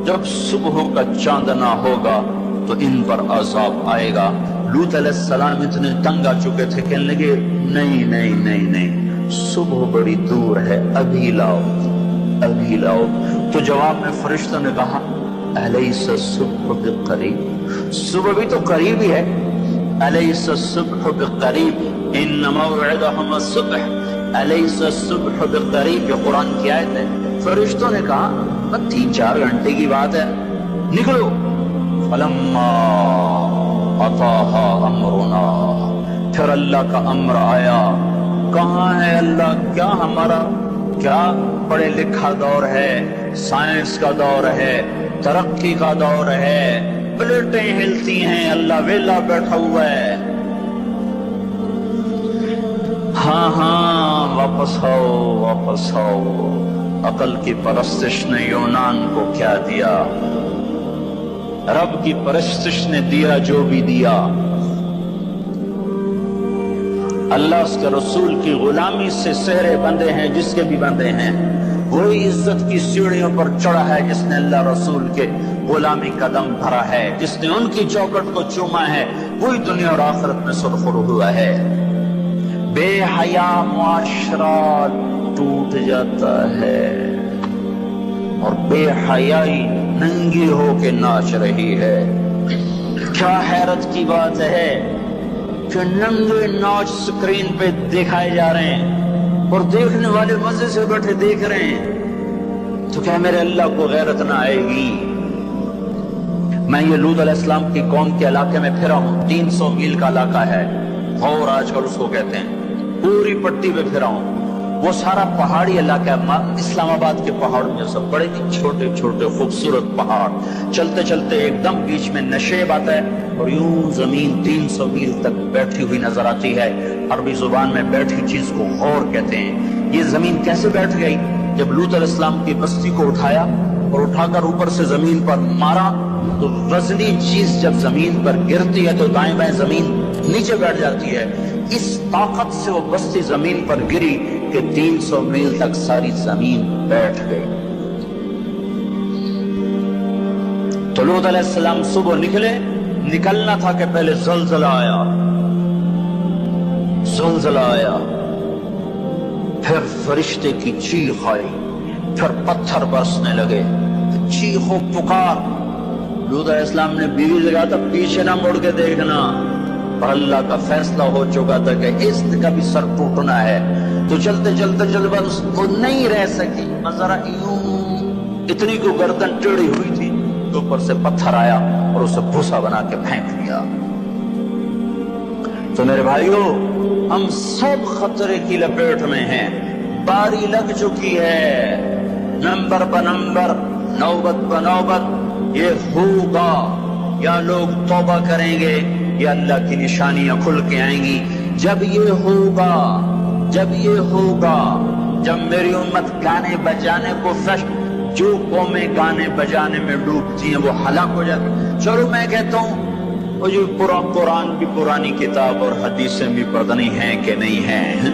جب صبح کا چاندنا ہوگا تو ان پر عذاب آئے گا۔ لوط علیہ السلام اتنے تنگ آ چکے تھے، کہنے لگے نہیں نہیں نہیں نہیں، صبح بڑی دور ہے، ابھی لاؤ ابھی لاؤ۔ تو جواب میں فرشتوں نے کہا الیس الصبح بقریب، صبح بھی تو قریب ہی ہے، الیس الصبح بقریب ان موعدہم الصبح الیس الصبح بقریب، یہ قرآن کی آیت ہے۔ فرشتوں نے کہا 3-4 گھنٹے کی بات ہے، نکلو۔ فلما اتاها امرنا، پھر اللہ کا امر آیا۔ کہاں ہے اللہ؟ کیا ہمارا کیا پڑھے لکھا دور ہے، سائنس کا دور ہے، ترقی کا دور ہے، پلیٹیں ہلتی ہیں، اللہ ویلا بیٹھا ہوا ہے۔ ہاں ہاں واپس آؤ واپس آؤ۔ عقل کی پرستش نے یونان کو کیا دیا، رب کی پرستش نے دیا جو بھی دیا۔ اللہ اس کے رسول کی غلامی سے سہرے بندے ہیں جس کے بھی بندے ہیں، وہی عزت کی سیڑھیوں پر چڑھا ہے جس نے اللہ رسول کے غلامی کا دم بھرا ہے، جس نے ان کی چوکٹ کو چوما ہے، وہی دنیا اور آخرت میں سرخرو ہوا ہے۔ بے حیا معاشرہ ٹوٹ جاتا ہے اور بے حیائی ننگی ہو کے ناچ رہی ہے۔ کیا حیرت کی بات ہے کہ ننگے ناچ سکرین پہ دکھائے جا رہے ہیں اور دیکھنے والے مزے سے بیٹھے دیکھ رہے ہیں، تو کیا میرے اللہ کو غیرت نہ آئے گی؟ میں یہ لوط علیہ السلام کی قوم کے علاقے میں پھرا ہوں، 300 میل کا علاقہ ہے، غور آج کل اس کو کہتے ہیں، پوری پٹی پہ پھرا ہوں۔ وہ سارا پہاڑی علاقہ ہے، اسلام آباد کے پہاڑوں میں سب بڑے چھوٹے چھوٹے خوبصورت پہاڑ، چلتے چلتے ایک دم بیچ میں نشیب آتا ہے اور یوں زمین 300 میل تک بیٹھی ہوئی نظر آتی ہے۔ عربی زبان میں بیٹھی چیز کو غور کہتے ہیں۔ یہ زمین کیسے بیٹھ گئی؟ جب لوط علیہ السلام کی بستی کو اٹھایا اور اٹھا کر اوپر سے زمین پر مارا تو وزنی چیز جب زمین پر گرتی ہے تو دائیں بائیں زمین نیچے بیٹھ جاتی ہے۔ اس طاقت سے وہ بستی زمین پر گری کہ 300 میل تک ساری زمین بیٹھ گئی۔ تو لوط علیہ السلام صبح نکلنا تھا کہ پہلے زلزلہ آیا، پھر فرشتے کی چیخ آئی، پھر پتھر برسنے لگے، چیخ و پکار، لوط علیہ السلام نے بیوی سے کہا تھا پیچھے نہ مڑ کے دیکھنا، اور اللہ کا فیصلہ ہو چکا تھا کہ اس کا بھی سر ٹوٹنا ہے، تو چلتے چلتے بس وہ نہیں رہ سکی، ذرا یوں اتنی کو گردن ٹیڑھی ہوئی تھی تو اوپر سے پتھر آیا اور اسے بھوسا بنا کے پھینک دیا۔ تو میرے بھائیو، ہم سب خطرے کی لپیٹ میں ہیں، باری لگ چکی ہے، نمبر بنمبر، نوبت بنوبت، یہ ہوگا، یا لوگ توبہ کریں گے یا اللہ کی نشانیاں کھل کے آئیں گی۔ جب یہ ہوگا، جب میری امت گانے بجانے کو جو قومیں گانے بجانے میں ڈوبتی ہیں وہ ہلاک ہو جاتی۔ چلو میں کہتا ہوں وہ جو قرآن بھی پرانی کتاب اور حدیثیں بھی پردہ نہیں ہیں کہ نہیں ہیں،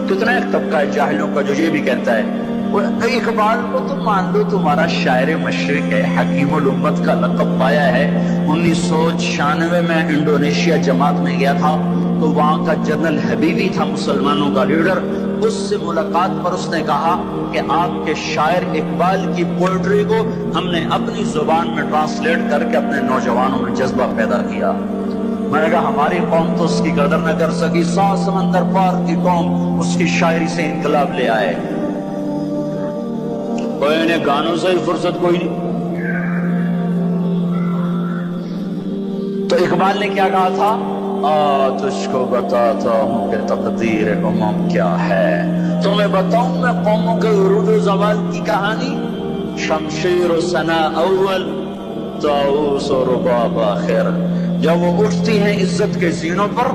کتنا ایک طبقہ ہے جاہلوں کا جو یہ بھی کہتا ہے، وہ اقبال کو تم مان لو تمہارا شاعر مشرق ہے، حکیم الامت کا لقب پایا ہے۔ 1996 میں انڈونیشیا جماعت میں گیا تھا تو وہاں کا جنرل حبیبی تھا مسلمانوں کا لیڈر، اس سے ملاقات پر اس نے کہا کہ آپ کے شاعر اقبال کی پوئٹری کو ہم نے اپنی زبان میں ٹرانسلیٹ کر کے اپنے نوجوانوں میں جذبہ پیدا کیا۔ میں نے کہا ہماری قوم تو اس کی قدر نہ کر سکی، 7 سمندر پار کی قوم اس کی شاعری سے انقلاب لے آئے۔ کوئی انہیں گانوں سے ہی فرصت کوئی نہیں۔ تو اقبال نے کیا کہا تھا؟ تجھ کو بتاتا ہوں کہ تقدیر امم کیا ہے، تمہیں بتاؤں میں قوموں کے عروج و زوال کی کہانی، شمشیر و ثنا اول، طاؤس و رباب آخر۔ جب وہ اٹھتی ہیں عزت کے زینوں پر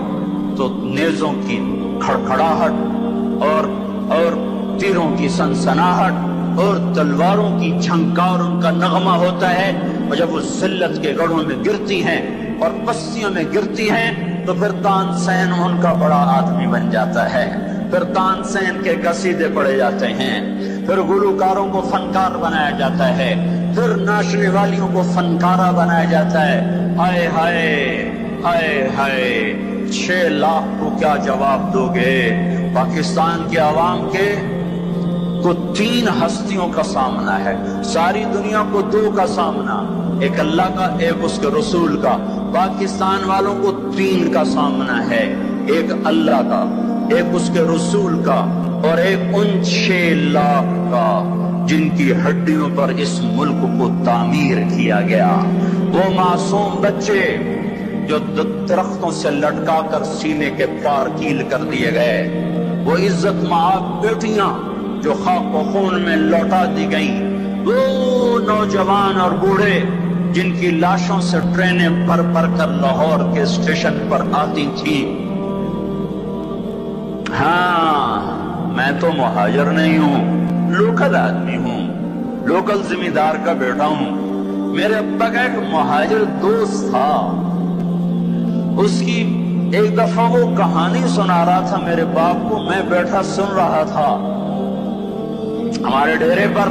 تو نیزوں کی کھڑکھڑاہٹ اور تیروں کی سنسناہٹ اور تلواروں کی جھنکار ان کا نغمہ ہوتا ہے، اور جب وہ ذلت کے گڑھوں میں گرتی ہیں اور پستیوں میں گرتی ہیں تو پھر تانسین ان کا بڑا آدمی بن جاتا ہے، پھر تانسین کے قصیدے پڑھے جاتے ہیں، پھر گلوکاروں کو فنکار بنایا جاتا ہے، پھر ناچنے والیوں کو فنکارہ بنایا جاتا ہے۔ ہائے ہائے ہائے ہائے، 6 لاکھ کو کیا جواب دو گے؟ پاکستان کے عوام کے کو 3 ہستیوں کا سامنا ہے، ساری دنیا کو 2 کا سامنا، ایک اللہ کا ایک اس کے رسول کا۔ پاکستان والوں کو 3 کا سامنا ہے، ایک اللہ کا، ایک اس کے رسول کا، اور ایک ان 6 لاکھ کا جن کی ہڈیوں پر اس ملک کو تعمیر کیا گیا۔ وہ معصوم بچے جو درختوں سے لٹکا کر سینے کے پار کیل کر دیے گئے، وہ عزت مآب بیٹیاں جو خاک و خون میں لوٹا دی گئیں، وہ نوجوان اور بوڑھے جن کی لاشوں سے ٹرینیں بھر بھر کر لاہور کے اسٹیشن پر آتی تھی۔ ہاں، میں تو مہاجر نہیں ہوں، لوکل آدمی ہوں، لوکل ذمہ دار کا بیٹا ہوں۔ میرے ابا کا ایک مہاجر دوست تھا، اس کی ایک دفعہ وہ کہانی سنا رہا تھا میرے باپ کو، میں بیٹھا سن رہا تھا۔ ہمارے ڈیرے پر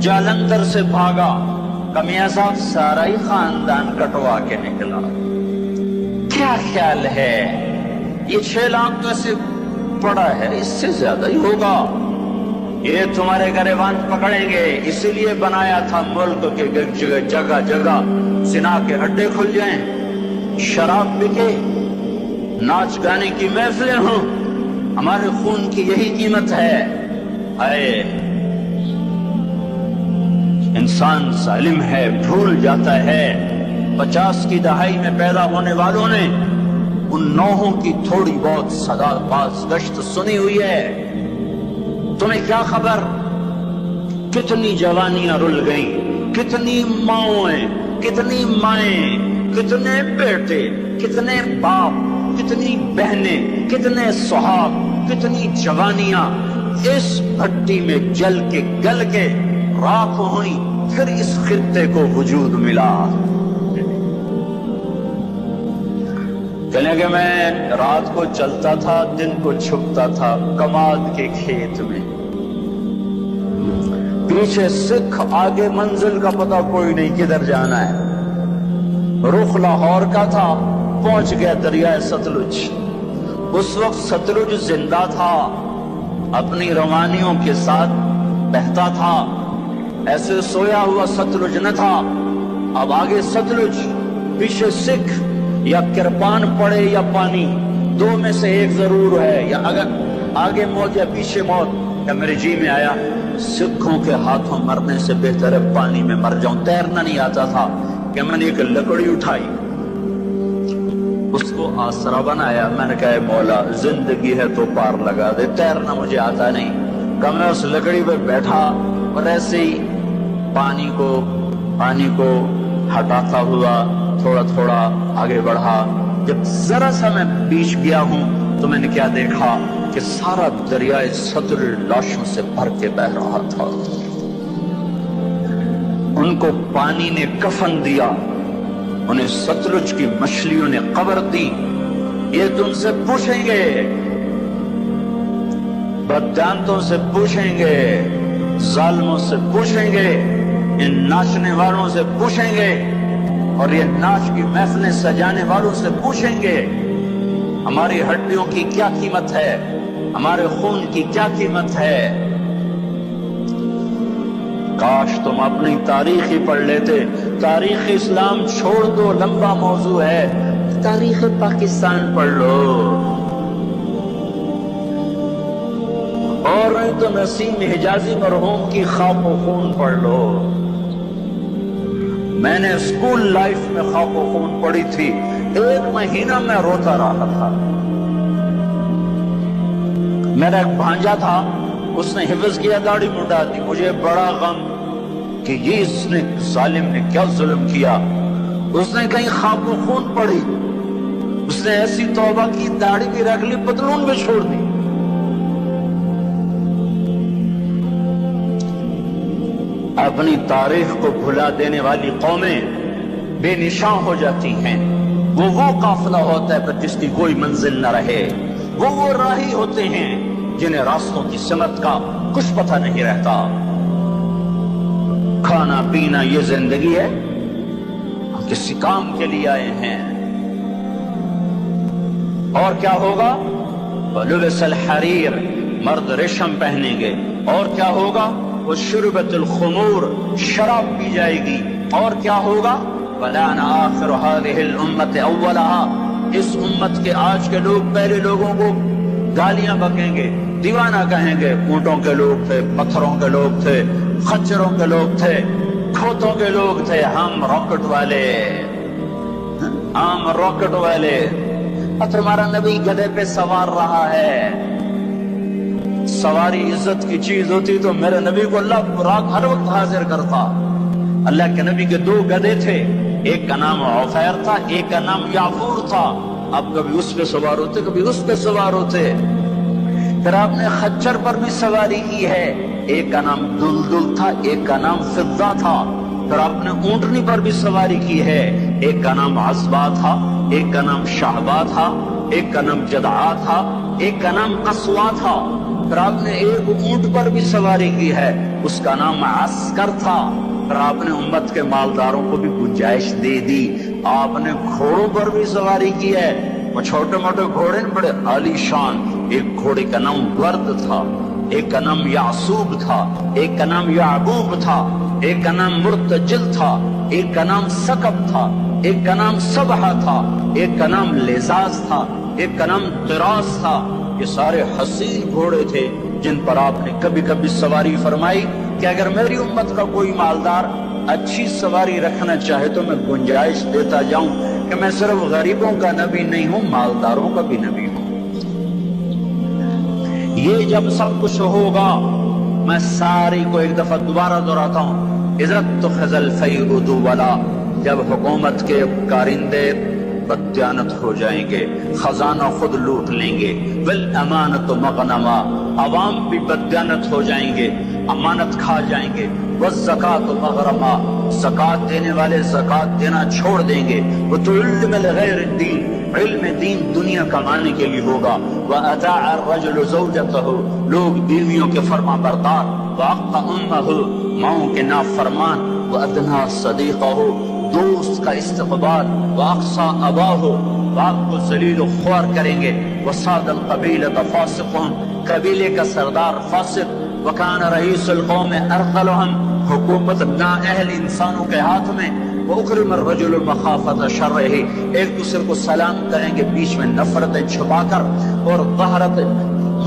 جالندھر سے بھاگا کمیاں صاحب، سارا ہی خاندان کٹوا کے نکلا۔ کیا خیال ہے یہ 6 لاکھ تو سے پڑا ہے، اس سے زیادہ ہی ہوگا، یہ تمہارے گریبان پکڑیں گے، اسی لیے بنایا تھا ملک کے جگہ جگہ زنا کے اڈے کھل جائیں، شراب بکے، ناچ گانے کی محفلیں ہوں، ہمارے خون کی یہی قیمت ہے۔ اے انسان ظالم ہے، بھول جاتا ہے۔ 50 کی دہائی میں پیدا ہونے والوں نے ان نوحوں کی تھوڑی بہت صدا باز گشت سنی ہوئی ہے۔ تمہیں کیا خبر کتنی جوانیاں رل گئیں، کتنی ماؤں، کتنی مائیں، کتنے بیٹے، کتنے باپ، کتنی بہنیں، کتنے سہاگ، کتنی جوانیاں اس بھٹی میں جل کے گل کے راکھ ہوئی، پھر اس خطے کو وجود ملا۔ کہنے کہ میں رات کو چلتا تھا، دن کو چھپتا تھا کماد کے کھیت میں، پیچھے سکھ، آگے منزل کا پتہ کوئی نہیں کدھر جانا ہے۔ رخ لاہور کا تھا، پہنچ گیا دریائے ستلج۔ اس وقت ستلج زندہ تھا، اپنی روانیوں کے ساتھ بہتا تھا، ایسے سویا ہوا ستلج نہ تھا۔ اب آگے ستلج، پیچھے سکھ، یا کرپان پڑے یا پانی، دو میں سے ایک ضرور ہے، یا اگر آگے موت یا پیچھے موت۔ یا میرے جی میں آیا سکھوں کے ہاتھوں مرنے سے بہتر ہے پانی میں مر جاؤں۔ تیرنا نہیں آتا تھا کہ میں نے ایک لکڑی اٹھائی، اس کو آسرا بنایا، میں نے کہا مولا زندگی ہے تو پار لگا دے، تیرنا مجھے آتا نہیں۔ کہ میں اس لکڑی پہ بیٹھا اور ایسے ہی پانی کو ہٹاتا ہوا تھوڑا تھوڑا آگے بڑھا۔ جب ذرا سا میں بیچ گیا ہوں تو میں نے کیا دیکھا کہ سارا دریائے ستلج لاشوں سے بھر کے بہ رہا تھا۔ ان کو پانی نے کفن دیا، انہیں ستلج کی مچھلیوں نے قبر دی۔ یہ تم سے پوچھیں گے، بدجانتوں سے پوچھیں گے، ظالموں سے پوچھیں گے، ان ناچنے والوں سے پوچھیں گے، اور یہ ناچ کی محفلیں سجانے والوں سے پوچھیں گے ہماری ہڈیوں کی کیا قیمت ہے، ہمارے خون کی کیا قیمت ہے۔ کاش تم اپنی تاریخ ہی پڑھ لیتے۔ تاریخ اسلام چھوڑ دو، لمبا موضوع ہے، تاریخ پاکستان پڑھ لو، اور نہیں تو نسیم حجازی مرحوم کی خاک و خون پڑھ لو۔ میں نے اسکول لائف میں خاک و خون پڑھی تھی، 1 مہینہ میں روتا رہا تھا۔ میرا ایک بھانجا تھا، اس نے حفظ کیا، داڑھی منڈا دی، مجھے بڑا غم کہ یہ اس نے ظالم نے کیا ظلم کیا۔ اس نے کہیں خاک و خون پڑھی، اس نے ایسی توبہ کی، داڑھی بھی رکھ لی، پتلون بھی چھوڑ دی۔ اپنی تاریخ کو بھلا دینے والی قومیں بے نشاں ہو جاتی ہیں۔ وہ قافلہ ہوتا ہے پر جس کی کوئی منزل نہ رہے، وہ راہی ہوتے ہیں جنہیں راستوں کی سمت کا کچھ پتہ نہیں رہتا۔ کھانا پینا یہ زندگی ہے، ہم کسی کام کے لیے آئے ہیں۔ اور کیا ہوگا؟ وَلُبِسَ الْحَرِيرُ، مرد ریشم پہنیں گے۔ اور کیا ہوگا؟ وَشُرِبَتِ الْخُمُورُ، شراب پی جائے گی۔ اور کیا ہوگا؟ وَلَعَنَ آخِرُ هَذِهِ الْأُمَّةِ أَوَّلَهَا، اس امت کے آج کے لوگ پہلے لوگوں کو گالیاں بکیں گے، دیوانہ کہیں گے۔ اونٹوں کے لوگ تھے، پتھروں کے لوگ تھے، خچروں کے لوگ تھے، کھوتوں کے لوگ تھے، ہم راکٹ والے، ہم راکٹ والے۔ اور تمہارا نبی گدھے پہ سوار رہا ہے۔ سواری عزت کی چیز ہوتی تو میرے نبی کو اللہ براق ہر وقت حاضر کرتا۔ اللہ کے نبی کے 2 گدھے تھے، ایک کا نام عفیر تھا، ایک کا نام یعفور تھا۔ اب کبھی اس پہ سوار ہوتے، کبھی اس پہ سوار ہوتے۔ پھر آپ نے خچر پر بھی سواری کی ہے، ایک کا نام دلدل تھا، ایک کا نام فضہ تھا۔ پھر آپ نے اونٹنی پر بھی سواری کی ہے، ایک کا نام عصبہ تھا، ایک کا نام شہبہ تھا، ایک کا نام جدعا تھا، ایک کا نام قصوا تھا۔ پھر آپ نے ایک اونٹ پر بھی سواری کی ہے، اس کا نام عسکر تھا۔ پھر آپ نے امت کے مالداروں کو بھی گنجائش دے دی، آپ نے گھوڑوں پر بھی سواری کی ہے۔ وہ چھوٹے موٹے گھوڑے بڑے عالی شان، ایک گھوڑے کا نام ورد تھا، ایک کا نام یعصوب تھا، ایک کا نام یعقوب تھا، ایک کا نام مرتجل تھا، ایک کا نام سکب تھا، ایک کا نام سبحہ تھا، ایک کا نام لزاز تھا، ایک کا نام دراز تھا۔ یہ سارے حسین گھوڑے تھے جن پر آپ نے کبھی کبھی سواری فرمائی کہ اگر میری امت کا کوئی مالدار اچھی سواری رکھنا چاہے تو میں گنجائش دیتا جاؤں کہ میں صرف غریبوں کا نبی نہیں ہوں، مالداروں کا بھی نبی ہوں۔ یہ جب سب کچھ ہوگا، میں ساری کو ایک دفعہ دوبارہ دہراتا ہوں، عزت تو خزل فیء دولا، جب حکومت کے کارندے بددیانت ہو جائیں گے، خزانہ خود لوٹ لیں گے، والامانت مغنما، عوام بھی بددیانت ہو جائیں گے، امانت کھا جائیں گے، والزکات مغرما، زکات دینے والے زکات دینا چھوڑ دیں گے، وتعلم لغیر الدین، علم دین دنیا کمانے کے لیے ہوگا، واطاع الرجل زوجته، لوگ بیویوں کے فرما بردار، واقع امه، ماؤں کے نافرمان، وادنا صدیقه، دوست کا استقبال، واقصى اباہ، باپ کو ذلیل و خوار کریں گے، وصاد القبیلۃ فاسقون، قبیلے کا سردار فاسق، وکان رئیس القوم ارذلهم، حکومت نااہل انسانوں کے ہاتھ میں، وَأُكْرِمَ الرَّجُلُ مَخَافَةَ شَرِّهِ، ایک دوسرے کو سلام کریں گے بیچ میں نفرتیں چھپا کر، اور ظہرت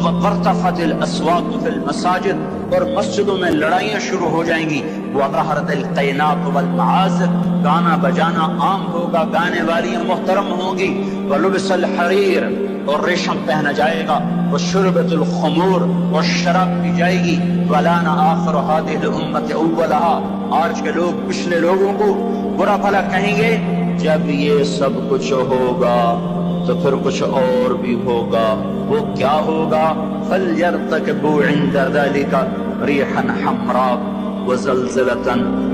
وارتفعت الأصوات فی المساجد، اور مسجدوں میں لڑائیاں شروع ہو جائیں گی، وظہرت القینات والمعازف، گانا بجانا عام ہوگا، گانے والیاں محترم ہوں گی، ولبس الحریر، اور ریشم پہنا جائے گا، وشربت الخمور، اور شراب پی جائے گی، ولان آخر هذه الامة اولها، آج کے لوگ پچھلے لوگوں کو برا بھلا کہیں گے۔ جب یہ سب کچھ ہوگا تو پھر کچھ اور بھی ہوگا، وہ کیا ہوگا؟ فَلْيَرْتَكِبُوا عِنْدَ ذَلِكَ رِيحًا حَمْرَاء وَزَلْزَلَةً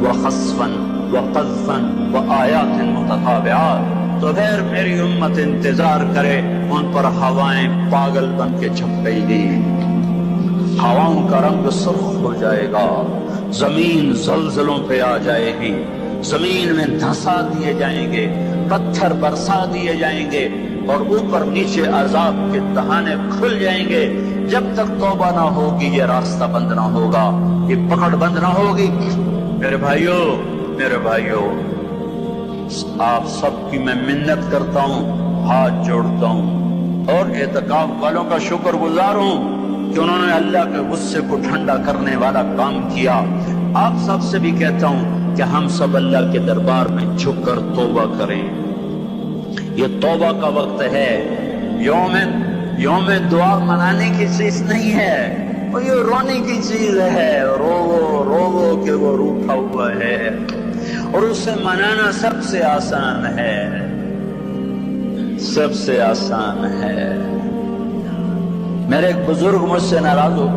وَخَسْفًا وَقَذْفًا وَآيَاتٍ مُتَتَابِعَاتٍ، تو پھر میری امت انتظار کرے، ان پر ہوائیں پاگل بن کے جھپٹے گی، ہواؤں کا رنگ سرخ ہو جائے گا، زمین زلزلوں پہ آ جائے گی، زمین میں دھسا دیے جائیں گے، پتھر برسا دیے جائیں گے، اور اوپر نیچے عذاب کے دہانے کھل جائیں گے۔ جب تک توبہ نہ ہوگی یہ راستہ بند نہ ہوگا، یہ پکڑ بند نہ ہوگی۔ میرے بھائیوں، آپ سب کی میں منت کرتا ہوں، ہاتھ جوڑتا ہوں، اور اعتکاف والوں کا شکر گزار ہوں کہ انہوں نے اللہ کے غصے کو ٹھنڈا کرنے والا کام کیا۔ آپ سب سے بھی کہتا ہوں کہ ہم سب اللہ کے دربار میں جھک کر توبہ کریں۔ یہ توبہ کا وقت ہے، یوم دعا منانے کی چیز نہیں ہے، اور یہ رونے کی چیز ہے، رو کہ وہ روٹھا ہوا ہے، اور اسے منانا سب سے آسان ہے، سب سے آسان ہے۔ میرے ایک بزرگ مجھ سے ناراض ہو،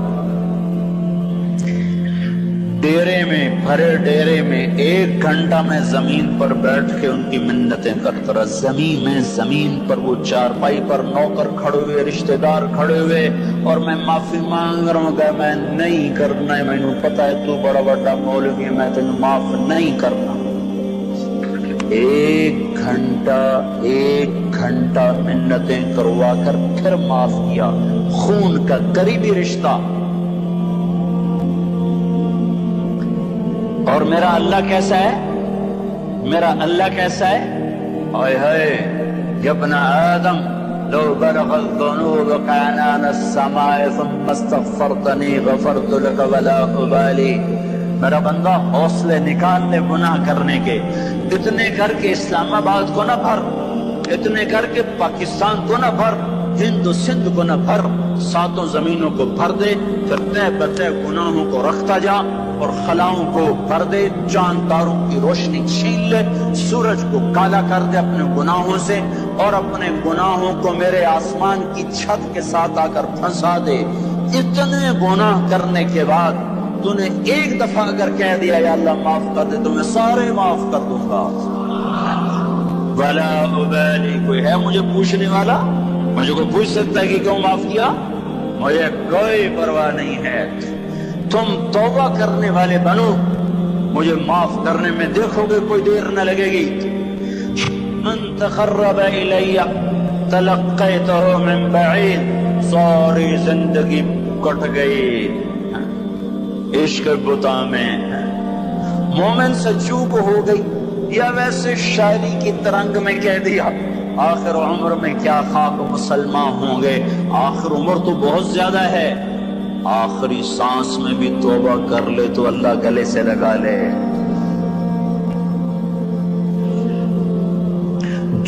ڈیرے میں، بھرے ڈیرے میں 1 گھنٹہ میں زمین پر بیٹھ کے ان کی منتیں کرتا رہا، زمین پر وہ چارپائی پر نوکر کھڑے ہوئے، رشتہ دار کھڑے ہوئے، اور میں معافی مانگ رہا ہوں کہ میں نہیں کرنا ہے، مجھے پتا ہے تو بڑا بڑا مولوی ہے، میں تمہیں معاف نہیں کرنا۔ 1 گھنٹہ منتیں کروا کر پھر معاف کیا، خون کا قریبی رشتہ۔ اور میرا اللہ کیسا ہے؟ آئے ہائے، یا ابن آدم لو بلغ الذنوب عنان السماء ثم استغفرتنی غفرت لك ولا ابالی۔ میرا بندہ حوصلے نکال لے گناہ کرنے کے، اتنے کر کے اسلام آباد کو نہ بھر، اتنے کر کے پاکستان کو نہ بھر، ہند و سندھ کو نہ بھر، 7 زمینوں کو بھر دے، پھر طے بطے گناہوں کو رکھتا جا، اور خلاؤں کو بھر دے، چاند تاروں کی روشنی چھین لے، سورج کو کالا کر دے اپنے گناہوں سے، اور اپنے گناہوں کو میرے آسمان کی چھت کے ساتھ آ کر پھنسا دے۔ اتنے گناہ کرنے کے بعد تو نے ایک دفعہ اگر کہہ دیا یا اللہ معاف کر دے تو میں سارے معاف کر دوں گا، ولا ابالی۔ کوئی ہے مجھے پوچھنے والا؟ مجھے کوئی پوچھ سکتا ہے کہ کیوں معاف کیا؟ مجھے کوئی پرواہ نہیں ہے۔ تم توبہ کرنے والے بنو، مجھے معاف کرنے میں دیکھو گے کوئی دیر نہ لگے گی۔ من تقرب الی تلقیتہ من بعید، ساری زندگی کٹ گئی عشق بتا میں، مومن سے چوک ہو گئی، یا ویسے شاعری کی ترنگ میں کہہ دیا آخر عمر میں کیا خاک مسلمان ہوں گے۔ آخر عمر تو بہت زیادہ ہے، آخری سانس میں بھی توبہ کر لے تو اللہ گلے سے لگا لے۔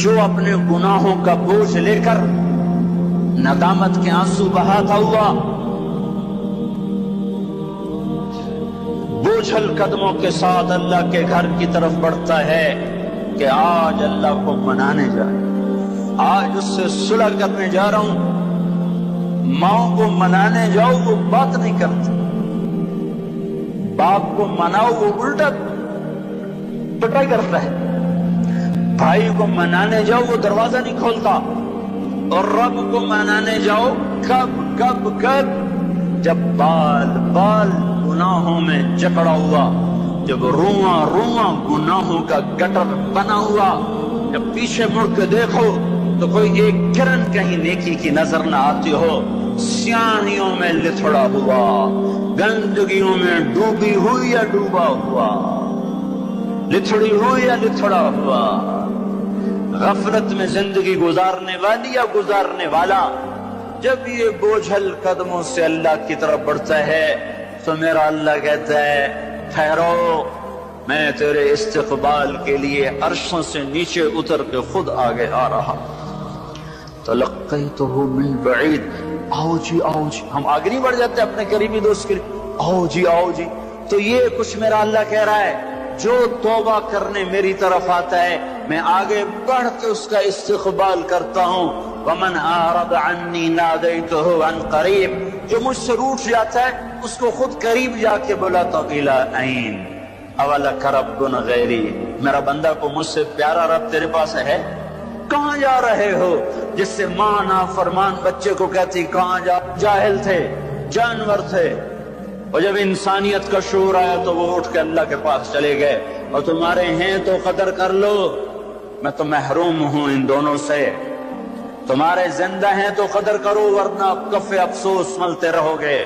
جو اپنے گناہوں کا بوجھ لے کر ندامت کے آنسو بہاتا ہوا، بوجھل قدموں کے ساتھ اللہ کے گھر کی طرف بڑھتا ہے کہ آج اللہ کو منانے جائے، آج اس سے صلح کرنے جا رہا ہوں۔ ماں کو منانے جاؤ وہ بات نہیں کرتی، باپ کو مناؤ وہ الٹا پٹائی کرتا ہے، بھائی کو منانے جاؤ وہ دروازہ نہیں کھولتا، اور رب کو منانے جاؤ کب جب بال گناہوں میں جکڑا ہوا، جب رواں گناہوں کا گٹر بنا ہوا، جب پیچھے مڑ کے دیکھو تو کوئی ایک کرن کہیں نیکی کی نظر نہ آتی ہو، سیاہیوں میں لتھڑا ہوا، گندگیوں میں ڈوبی ہوئی یا ڈوبا ہوا۔ لتھڑی ہوئی یا لتھڑا ہوا، غفلت میں زندگی گزارنے والی یا گزارنے والا، جب یہ بوجھل قدموں سے اللہ کی طرف بڑھتا ہے تو میرا اللہ کہتا ہے ٹھہرو، میں تیرے استقبال کے لیے عرشوں سے نیچے اتر کے خود آگے آ رہا۔ تلقیتہ من بعید، آؤ جی آؤ جی، ہم آگے نہیں بڑھ جاتے اپنے قریبی دوست کے لیے، آؤ جی آؤ جی۔ تو یہ کچھ میرا اللہ کہہ رہا ہے، جو توبہ کرنے میری طرف آتا ہے میں آگے بڑھ کے اس کا استقبال کرتا ہوں۔ ومن اعرض عنی نادیتہ عن قریب، جو مجھ سے روٹ جاتا ہے اس کو خود قریب جا کے بلاتا ہوں۔ الی عین اولک رب غیری، میرا بندہ کو مجھ سے پیارا رب تیرے پاس ہے؟ کہاں جا رہے ہو؟ جس سے ماں نافرمان بچے کو کہتی کہاں جا، جاہل تھے، جانور تھے، اور جب انسانیت کا شعور آیا تو وہ اٹھ کے اللہ کے پاس چلے گئے۔ اور تمہارے ہیں تو قدر کر لو، میں تو محروم ہوں ان دونوں سے۔ تمہارے زندہ ہیں تو قدر کرو ورنہ کف افسوس ملتے رہو گے۔